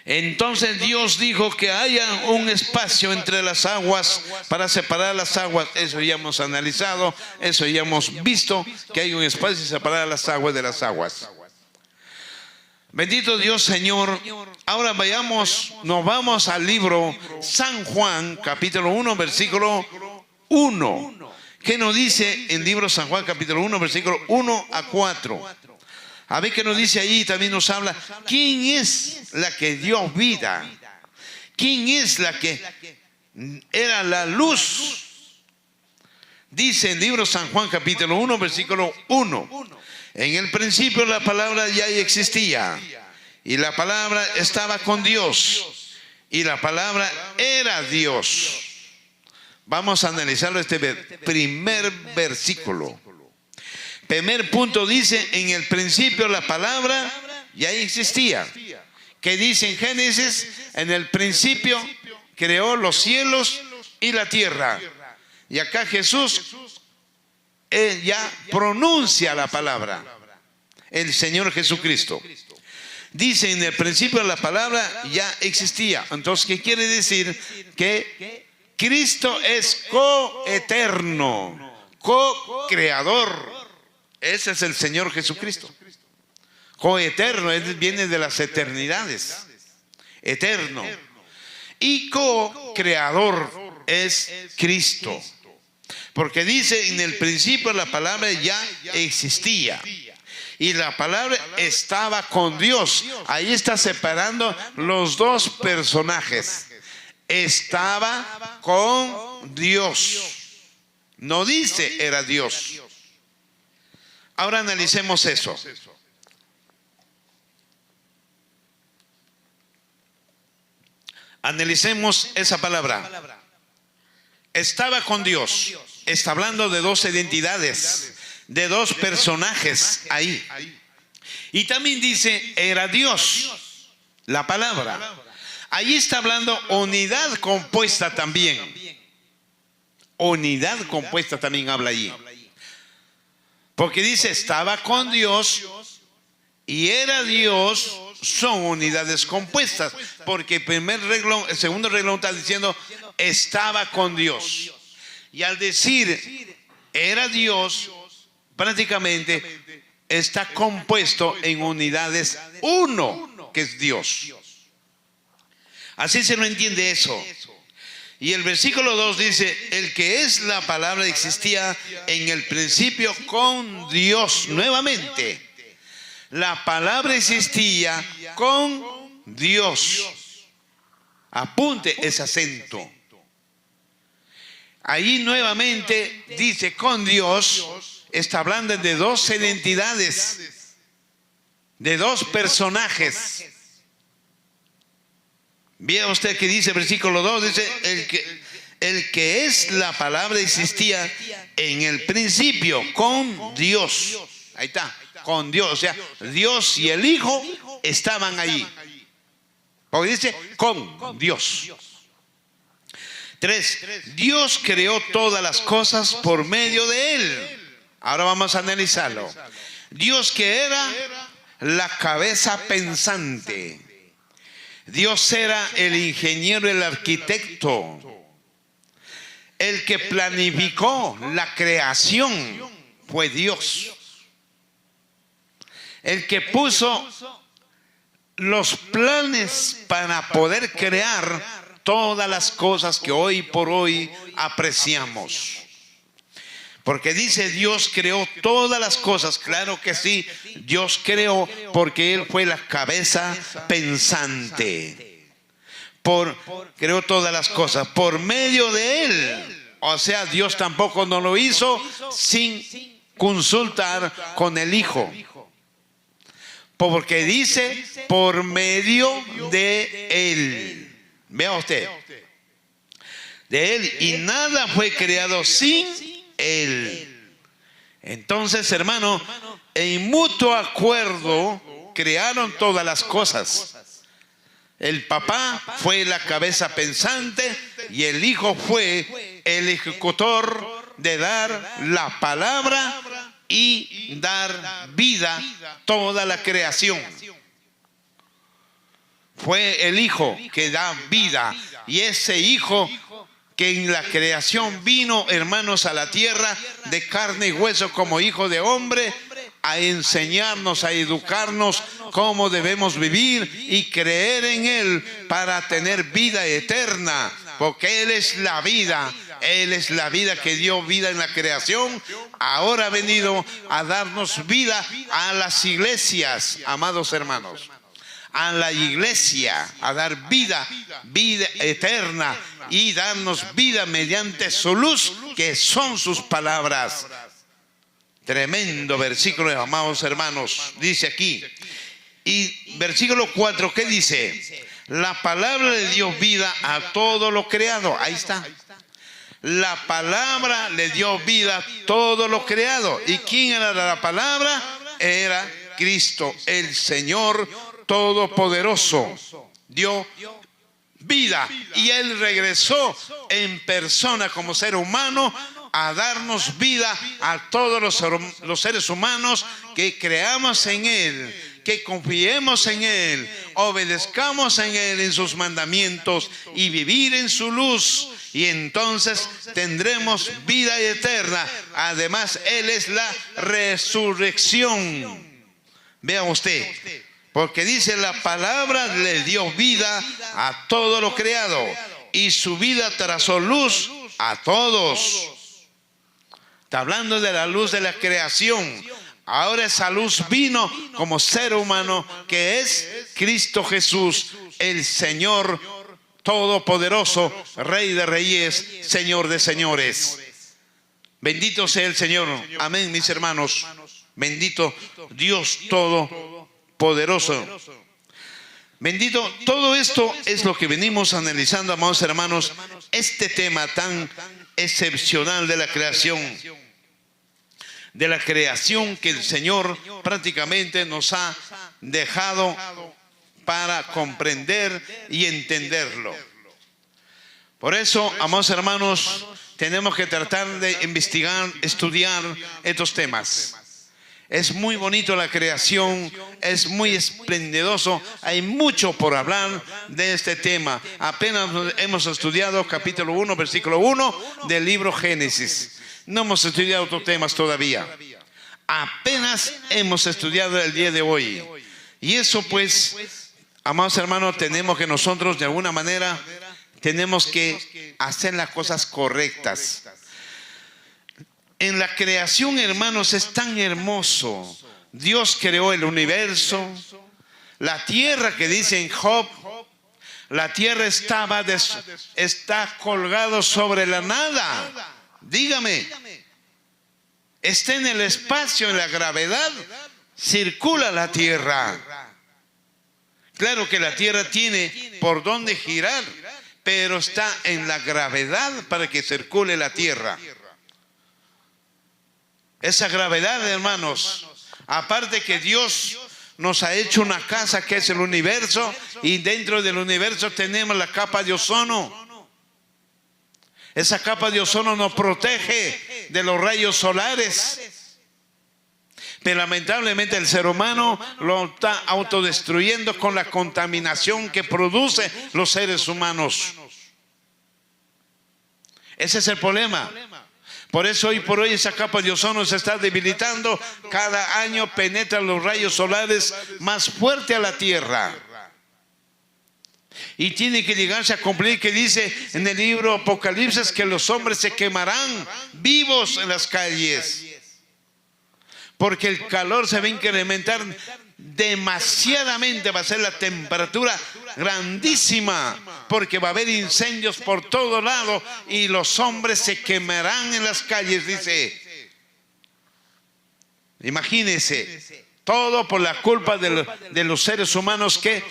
Entonces Dios dijo que haya un espacio entre las aguas para separar las aguas. Eso ya hemos analizado, eso ya hemos visto, que hay un espacio para separar las aguas de las aguas. Bendito Dios, Señor. Ahora nos vamos al libro San Juan, capítulo 1, versículo 1. ¿Qué nos dice el libro San Juan, capítulo 1, versículo 1 a 4? A ver qué nos dice allí. También nos habla quién es la que dio vida, quién es la que era la luz. Dice el libro San Juan, capítulo 1, versículo 1. En el principio la palabra ya existía, y la palabra estaba con Dios, y la palabra era Dios. Vamos a analizarlo este primer versículo. Primer punto dice, en el principio la palabra ya existía. ¿Qué dice en Génesis? En el principio creó los cielos y la tierra. Y acá Jesús ya pronuncia la palabra, el Señor Jesucristo. Dice, en el principio la palabra ya existía. Entonces, ¿qué quiere decir? Que Cristo es coeterno, co-creador. Ese es el Señor Jesucristo. Coeterno, viene de las eternidades. Eterno. Y co-creador es Cristo. Porque dice, en el principio la palabra ya existía. Y la palabra estaba con Dios. Ahí está separando los dos personajes. Estaba con Dios. No dice era Dios. Ahora analicemos eso. Analicemos esa palabra. Estaba con Dios. Está hablando de dos identidades, de dos personajes ahí. Y también dice, era Dios, la palabra. Ahí está hablando unidad compuesta también. Unidad compuesta también habla allí. Porque dice, estaba con Dios y era Dios, son unidades compuestas. Porque el segundo renglón está diciendo, estaba con Dios. Y al decir, era Dios, prácticamente está compuesto en unidades uno, que es Dios. Así se lo entiende eso. Y el versículo 2 dice, el que es la palabra existía en el principio con Dios. Nuevamente, la palabra existía con Dios. Apunte ese acento. Ahí nuevamente dice con Dios, está hablando de dos identidades, de dos personajes. Vea usted que dice versículo 2, dice el que es la palabra existía en el principio con Dios. Ahí está, con Dios. O sea, Dios y el Hijo estaban ahí. Porque dice con Dios. 3. Dios creó todas las cosas por medio de Él. Ahora vamos a analizarlo. Dios que era la cabeza pensante. Dios era el ingeniero, el arquitecto. El que planificó la creación fue Dios. El que puso los planes para poder crear todas las cosas que hoy por hoy apreciamos. Porque dice Dios creó todas las cosas. Claro que sí, Dios creó porque Él fue la cabeza pensante. Creó todas las cosas por medio de Él. O sea, Dios tampoco no lo hizo sin consultar con el Hijo. Porque dice por medio de Él. Vea usted, de Él, y nada fue creado sin Él. Entonces, hermano, en mutuo acuerdo crearon todas las cosas. El papá fue la cabeza pensante y el Hijo fue el ejecutor de dar la palabra y dar vida a toda la creación. Fue el Hijo que da vida, y ese Hijo que en la creación vino, hermanos, a la tierra de carne y hueso como hijo de hombre, a enseñarnos, a educarnos cómo debemos vivir y creer en Él para tener vida eterna, porque Él es la vida. Él es la vida que dio vida en la creación. Ahora ha venido a darnos vida a las iglesias, amados hermanos. A la iglesia, a dar vida, vida eterna, y darnos vida mediante su luz, que son sus palabras. Tremendo versículo, amados hermanos. Dice aquí, y versículo 4, ¿qué dice? La palabra le dio vida a todo lo creado. Ahí está. La palabra le dio vida a todo lo creado. ¿Y quién era la palabra? Era Cristo, el Señor Todopoderoso. Dio vida, y Él regresó en persona como ser humano a darnos vida a todos los seres humanos que creamos en Él, que confiemos en Él, obedezcamos en Él, en sus mandamientos, y vivir en su luz, y entonces tendremos vida eterna. Además, Él es la resurrección. Vea usted, porque dice, la palabra le dio vida a todo lo creado, y su vida trazó luz a todos. Está hablando de la luz de la creación. Ahora esa luz vino como ser humano, que es Cristo Jesús, el Señor Todopoderoso, Rey de Reyes, Señor de Señores. Bendito sea el Señor. Amén, mis hermanos. Bendito Dios Todopoderoso. Bendito. Todo esto es lo que venimos analizando, amados hermanos, este tema tan excepcional de la creación. De la creación que el Señor prácticamente nos ha dejado para comprender y entenderlo. Por eso, amados hermanos, tenemos que tratar de investigar, estudiar estos temas. Es muy bonito la creación, es muy esplendidoso. Hay mucho por hablar de este tema. Apenas hemos estudiado capítulo 1, versículo 1 del libro Génesis. No hemos estudiado otros temas todavía. Apenas hemos estudiado el día de hoy. Y eso, pues, amados hermanos, tenemos que nosotros de alguna manera tenemos que hacer las cosas correctas. En la creación, hermanos, es tan hermoso. Dios creó el universo, la tierra, que dice en Job, la tierra está colgado sobre la nada. Dígame, está en el espacio, en la gravedad, circula la tierra. Claro que la tierra tiene por dónde girar, pero está en la gravedad para que circule la tierra. Esa gravedad, hermanos, aparte que Dios nos ha hecho una casa que es el universo, y dentro del universo tenemos la capa de ozono. Esa capa de ozono nos protege de los rayos solares. Pero lamentablemente el ser humano lo está autodestruyendo con la contaminación que produce los seres humanos. Ese es el problema. Por eso hoy por hoy esa capa de ozono se está debilitando. Cada año penetran los rayos solares más fuerte a la Tierra. Y tiene que llegarse a cumplir, que dice en el libro Apocalipsis, que los hombres se quemarán vivos en las calles. Porque el calor se va a incrementar demasiadamente, va a ser la temperatura grandísima, porque va a haber incendios por todo lado y los hombres se quemarán en las calles, dice. Imagínense, todo por la culpa de los seres humanos que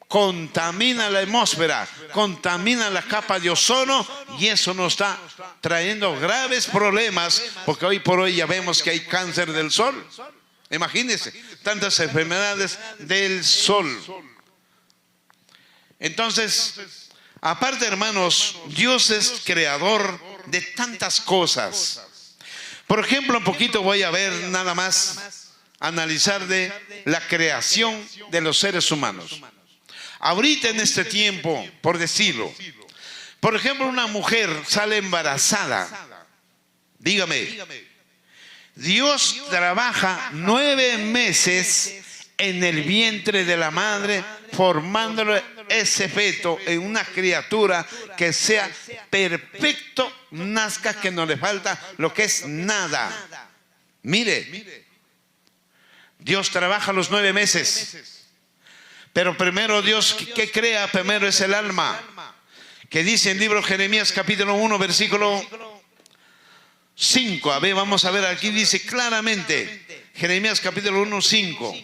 contamina la atmósfera, contamina la capa de ozono, y eso nos está trayendo graves problemas, porque hoy por hoy ya vemos que hay cáncer del sol. Imagínense, tantas enfermedades del sol. Entonces, aparte, hermanos, Dios es creador de tantas cosas. Por ejemplo, un poquito voy a ver nada más, analizar de la creación de los seres humanos. Ahorita en este tiempo, por decirlo, por ejemplo, una mujer sale embarazada. Dígame, Dios trabaja 9 meses en el vientre de la madre, formándole ese feto en una criatura que sea perfecto, nazca, que no le falta lo que es nada. Mire, Dios trabaja los 9 meses. Pero primero Dios, ¿qué crea? Primero es el alma. Que dice en el libro de Jeremías capítulo 1 versículo 5. A ver, vamos a ver, aquí dice claramente, Jeremías capítulo 1, 5.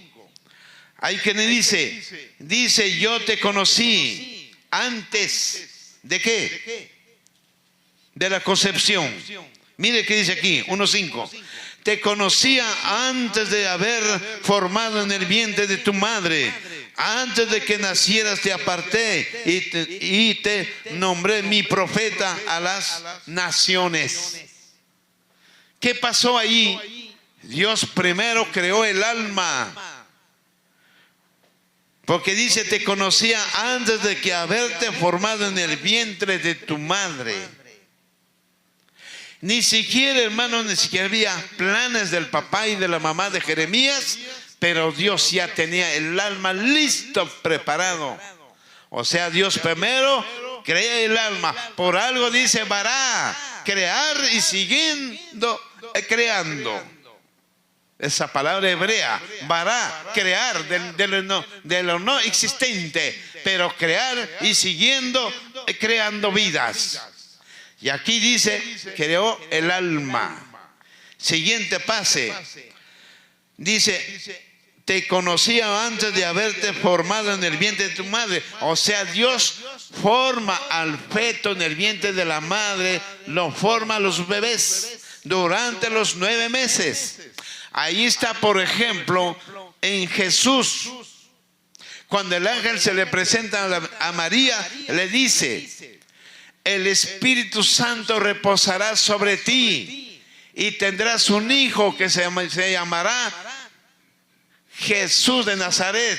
Ahí que me dice, yo te conocí antes de ¿qué? De la concepción. Mire qué dice aquí, 1:5. Te conocía antes de haber formado en el vientre de tu madre. Antes de que nacieras te aparté y te nombré mi profeta a las naciones. ¿Qué pasó ahí? Dios primero creó el alma. Porque dice, te conocía antes de que haberte formado en el vientre de tu madre. Ni siquiera, hermano, ni siquiera había planes del papá y de la mamá de Jeremías, pero Dios ya tenía el alma listo, preparado. O sea, Dios primero crea el alma. Por algo dice, vará, crear y siguiendo creando. Esa palabra hebrea, vará, crear, de lo no existente, pero crear y siguiendo creando vidas. Y aquí dice, creó el alma. Siguiente pase. Dice, te conocía antes de haberte formado en el vientre de tu madre. O sea, Dios forma al feto en el vientre de la madre, lo forma a los bebés durante los 9 meses. Ahí está, por ejemplo, en Jesús. Cuando el ángel se le presenta a María, le dice, el Espíritu Santo reposará sobre ti y tendrás un hijo que se llamará Jesús de Nazaret.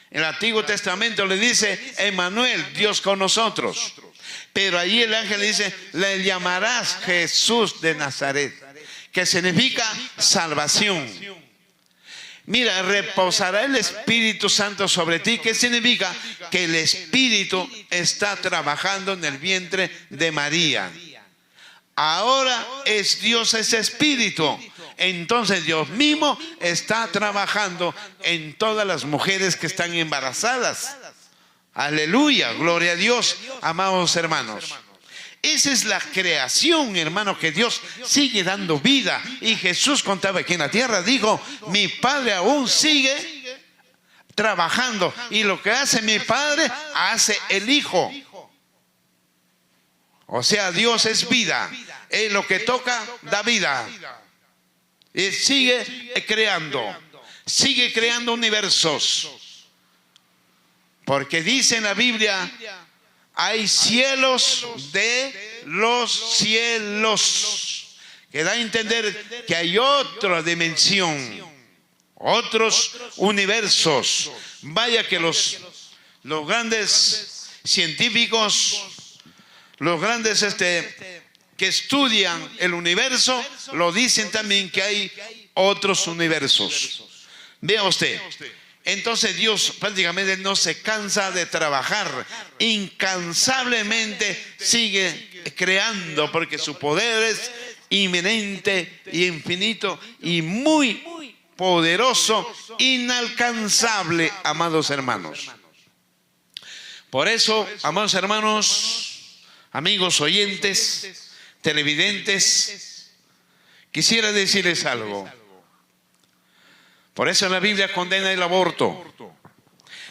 En el Antiguo Testamento le dice, Emmanuel, Dios con nosotros. Pero ahí el ángel le dice, le llamarás Jesús de Nazaret, que significa salvación. Mira, reposará el Espíritu Santo sobre ti. ¿Qué significa? Que el Espíritu está trabajando en el vientre de María. Ahora es Dios ese Espíritu. Entonces Dios mismo está trabajando en todas las mujeres que están embarazadas. Aleluya, gloria a Dios, amados hermanos. Esa es la creación, hermano, que Dios sigue dando vida. Y Jesús contaba aquí en la tierra, dijo, mi Padre aún sigue trabajando. Y lo que hace mi Padre, hace el Hijo. O sea, Dios es vida. Él lo que toca, da vida. Y sigue creando universos. Porque dice en la Biblia, hay cielos de los cielos, que da a entender que hay otra dimensión, otros universos. Vaya que los grandes científicos, los grandes que estudian el universo, lo dicen también que hay otros universos. Vea usted. Entonces Dios prácticamente no se cansa de trabajar, incansablemente sigue creando, porque su poder es inminente y infinito y muy poderoso, inalcanzable, amados hermanos. Por eso, amados hermanos, amigos oyentes, televidentes, quisiera decirles algo. Por eso la Biblia condena el aborto.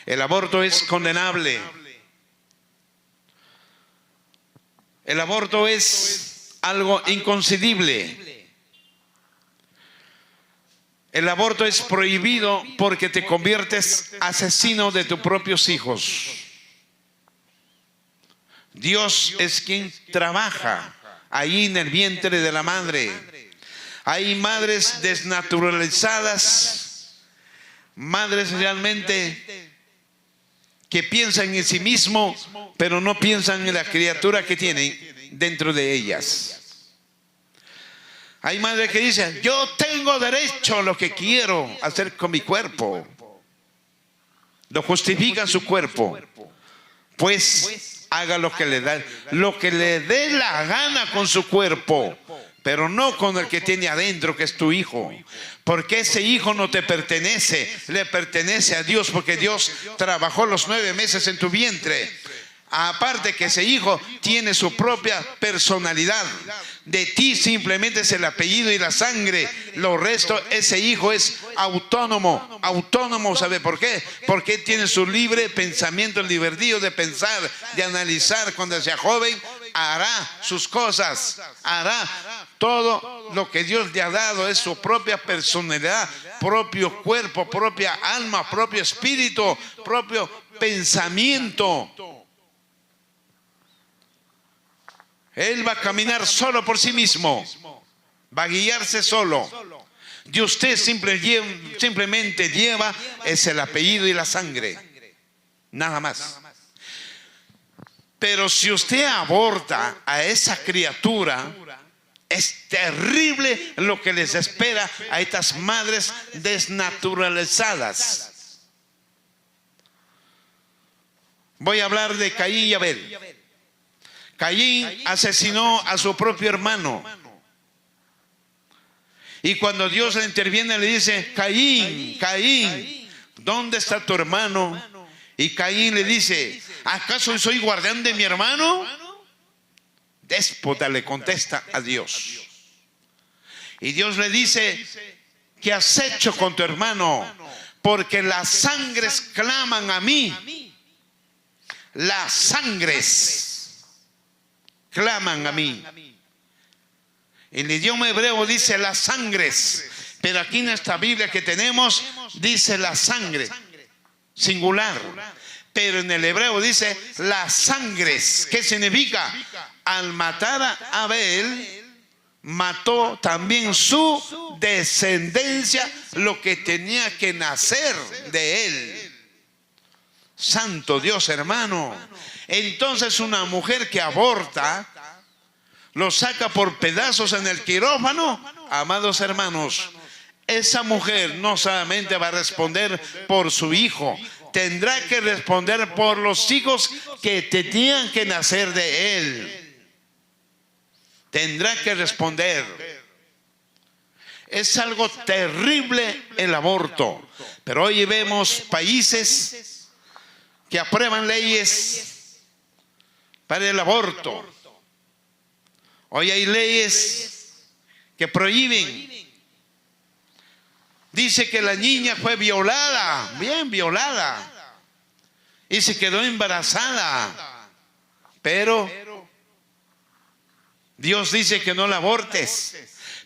El aborto es condenable. El aborto es algo inconcebible. El aborto es prohibido porque te conviertes asesino de tus propios hijos. Dios es quien trabaja ahí en el vientre de la madre. Hay madres desnaturalizadas, madres realmente que piensan en sí mismo, pero no piensan en la criatura que tienen dentro de ellas. Hay madres que dicen, yo tengo derecho a lo que quiero hacer con mi cuerpo. Lo justifican su cuerpo. Pues haga lo que le dé la gana con su cuerpo, pero no con el que tiene adentro, que es tu hijo. Porque ese hijo no te pertenece, le pertenece a Dios, porque Dios trabajó los 9 meses en tu vientre. Aparte que ese hijo tiene su propia personalidad. De ti simplemente es el apellido y la sangre. Lo resto, ese hijo es autónomo. Autónomo, ¿sabe por qué? Porque tiene su libre pensamiento, el liberdío de pensar, de analizar. Cuando sea joven, hará sus cosas. Hará todo lo que Dios le ha dado. Es su propia personalidad, propio cuerpo, propia alma, propio espíritu, propio pensamiento. Él va a caminar solo por sí mismo, va a guiarse solo. Y usted simplemente lleva es el apellido y la sangre, nada más. Pero si usted aborta a esa criatura, es terrible lo que les espera a estas madres desnaturalizadas. Voy a hablar de Caín y Abel. Caín asesinó a su propio hermano. Y cuando Dios le interviene, le dice, Caín, Caín, ¿dónde está tu hermano? Y Caín le dice, ¿acaso soy guardián de mi hermano? Déspota le contesta a Dios. Y Dios le dice, ¿qué has hecho con tu hermano? Porque las sangres claman a mí. Las sangres claman a mí. En el idioma hebreo dice las sangres, pero aquí en esta Biblia que tenemos dice la sangre, singular. Pero en el hebreo dice las sangres. ¿Qué significa? Al matar a Abel, mató también su descendencia, lo que tenía que nacer de él. Santo Dios, hermano. Entonces una mujer que aborta, lo saca por pedazos en el quirófano, amados hermanos, esa mujer no solamente va a responder por su hijo, tendrá que responder por los hijos que tenían que nacer de él. Tendrá que responder. Es algo terrible el aborto. Pero hoy vemos países que aprueban leyes para el aborto. Hoy hay leyes que prohíben. Dice que la niña fue violada, bien violada, y se quedó embarazada. Pero Dios dice que no la abortes.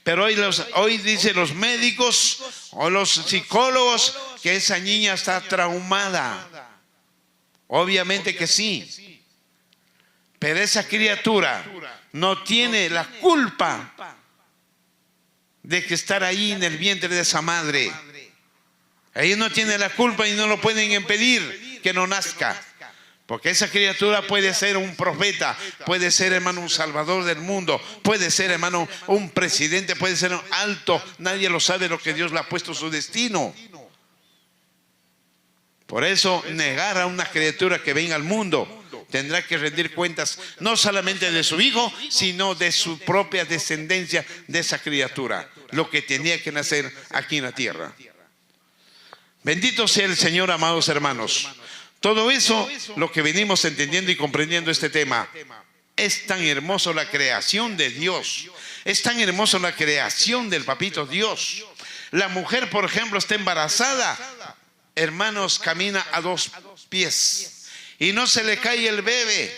Pero hoy dicen los médicos o los psicólogos que esa niña está traumada. Obviamente que sí. Pero esa criatura no tiene la culpa de que estar ahí en el vientre de esa madre. Ella no tiene la culpa y no lo pueden impedir que no nazca. Porque esa criatura puede ser un profeta, puede ser, hermano, un salvador del mundo, puede ser, hermano, un presidente, puede ser un alto. Nadie lo sabe lo que Dios le ha puesto en su destino. Por eso, negar a una criatura que venga al mundo tendrá que rendir cuentas no solamente de su hijo, sino de su propia descendencia de esa criatura, lo que tenía que nacer aquí en la tierra. Bendito sea el Señor, amados hermanos. Todo eso, lo que venimos entendiendo y comprendiendo este tema, es tan hermoso la creación de Dios, es tan hermoso la creación del papito Dios. La mujer, por ejemplo, está embarazada, hermanos, camina a 2 pies y no se le cae el bebé.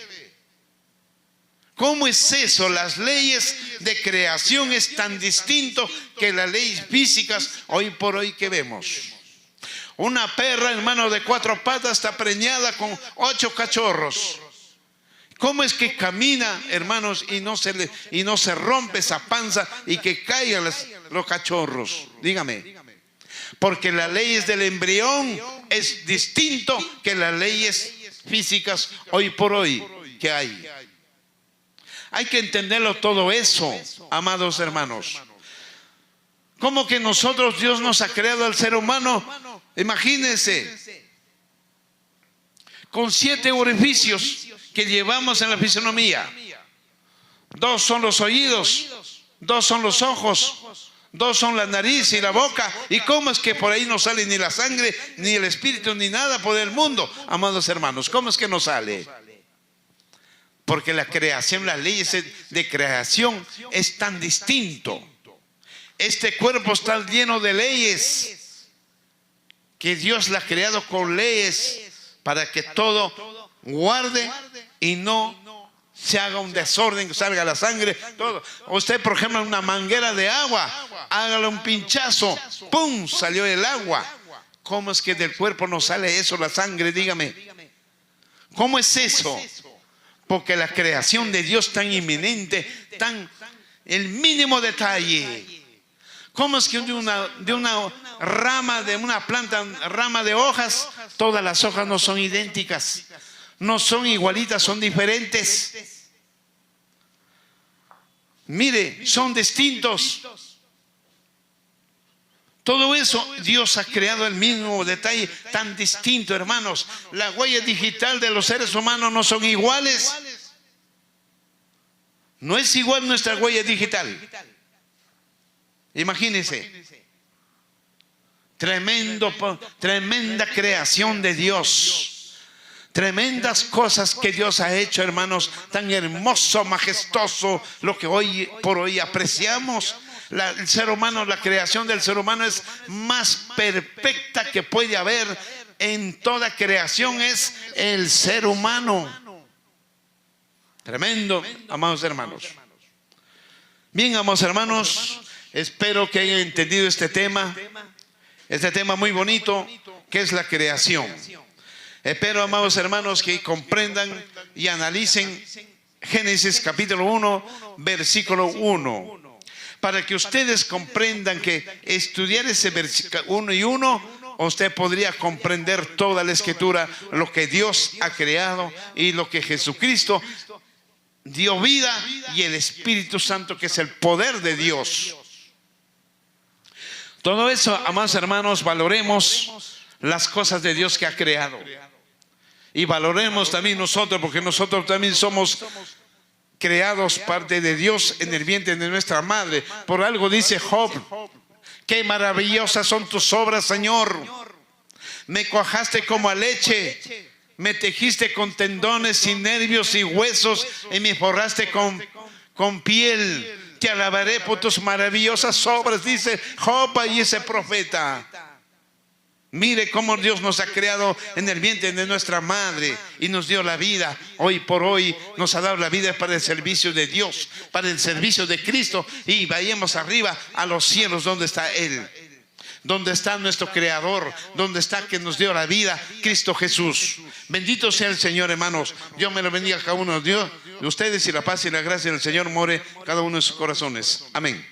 ¿Cómo es eso? Las leyes de creación es tan distinto que las leyes físicas hoy por hoy que vemos. Una perra, hermano, de 4 patas está preñada con 8 cachorros. ¿Cómo es que camina, hermanos, y no se rompe esa panza y que caigan los cachorros? Dígame. Porque las leyes del embrión es distinto que las leyes físicas hoy por hoy que hay. Hay que entenderlo todo eso, amados hermanos. ¿Cómo que nosotros, Dios nos ha creado al ser humano? Imagínense, con 7 orificios que llevamos en la fisonomía. 2 son los oídos, 2 son los ojos, 2 son la nariz y la boca. ¿Y cómo es que por ahí no sale ni la sangre, ni el espíritu, ni nada por el mundo? Amados hermanos, ¿cómo es que no sale? Porque la creación, las leyes de creación es tan distinto. Este cuerpo está lleno de leyes, que Dios la ha creado con leyes para que todo guarde y no se haga un desorden, que salga la sangre, todo. Usted, por ejemplo, en una manguera de agua, hágale un pinchazo, ¡pum!, salió el agua. ¿Cómo es que del cuerpo no sale eso, la sangre? Dígame. ¿Cómo es eso? Porque la creación de Dios tan inminente, tan el mínimo detalle. ¿Cómo es que de una rama, de una planta, rama de hojas, todas las hojas no son idénticas? No son igualitas, son diferentes. Mire, son distintos. Todo eso Dios ha creado el mismo detalle tan distinto, hermanos. La huella digital de los seres humanos no son iguales. No es igual nuestra huella digital. Imagínense. Tremenda creación de Dios. Tremendas cosas que Dios ha hecho, hermanos. Tan hermoso, majestuoso, lo que hoy por hoy apreciamos. El ser humano, la creación del ser humano es más perfecta que puede haber en toda creación, es el ser humano. Tremendo, amados hermanos. Bien, amados hermanos, espero que hayan entendido este tema muy bonito que es la creación. Espero, amados hermanos, que comprendan y analicen Génesis capítulo 1, versículo 1. Para que ustedes comprendan que estudiar ese versículo 1 y 1, usted podría comprender toda la escritura, lo que Dios ha creado y lo que Jesucristo dio vida, y el Espíritu Santo, que es el poder de Dios. Todo eso, amados hermanos, valoremos las cosas de Dios que ha creado. Y valoremos también nosotros, porque nosotros también somos creados parte de Dios en el vientre de nuestra madre. Por algo dice Job: qué maravillosas son tus obras, Señor. Me cuajaste como a leche, me tejiste con tendones y nervios y huesos, y me forraste con piel. Te alabaré por tus maravillosas obras, dice Job y ese profeta. Mire cómo Dios nos ha creado en el vientre de nuestra madre y nos dio la vida. Hoy por hoy nos ha dado la vida para el servicio de Dios, para el servicio de Cristo. Y vayamos arriba a los cielos, donde está Él, donde está nuestro Creador, donde está que nos dio la vida, Cristo Jesús. Bendito sea el Señor, hermanos. Dios me lo bendiga a cada uno de ustedes, y la paz y la gracia del Señor more cada uno de sus corazones. Amén.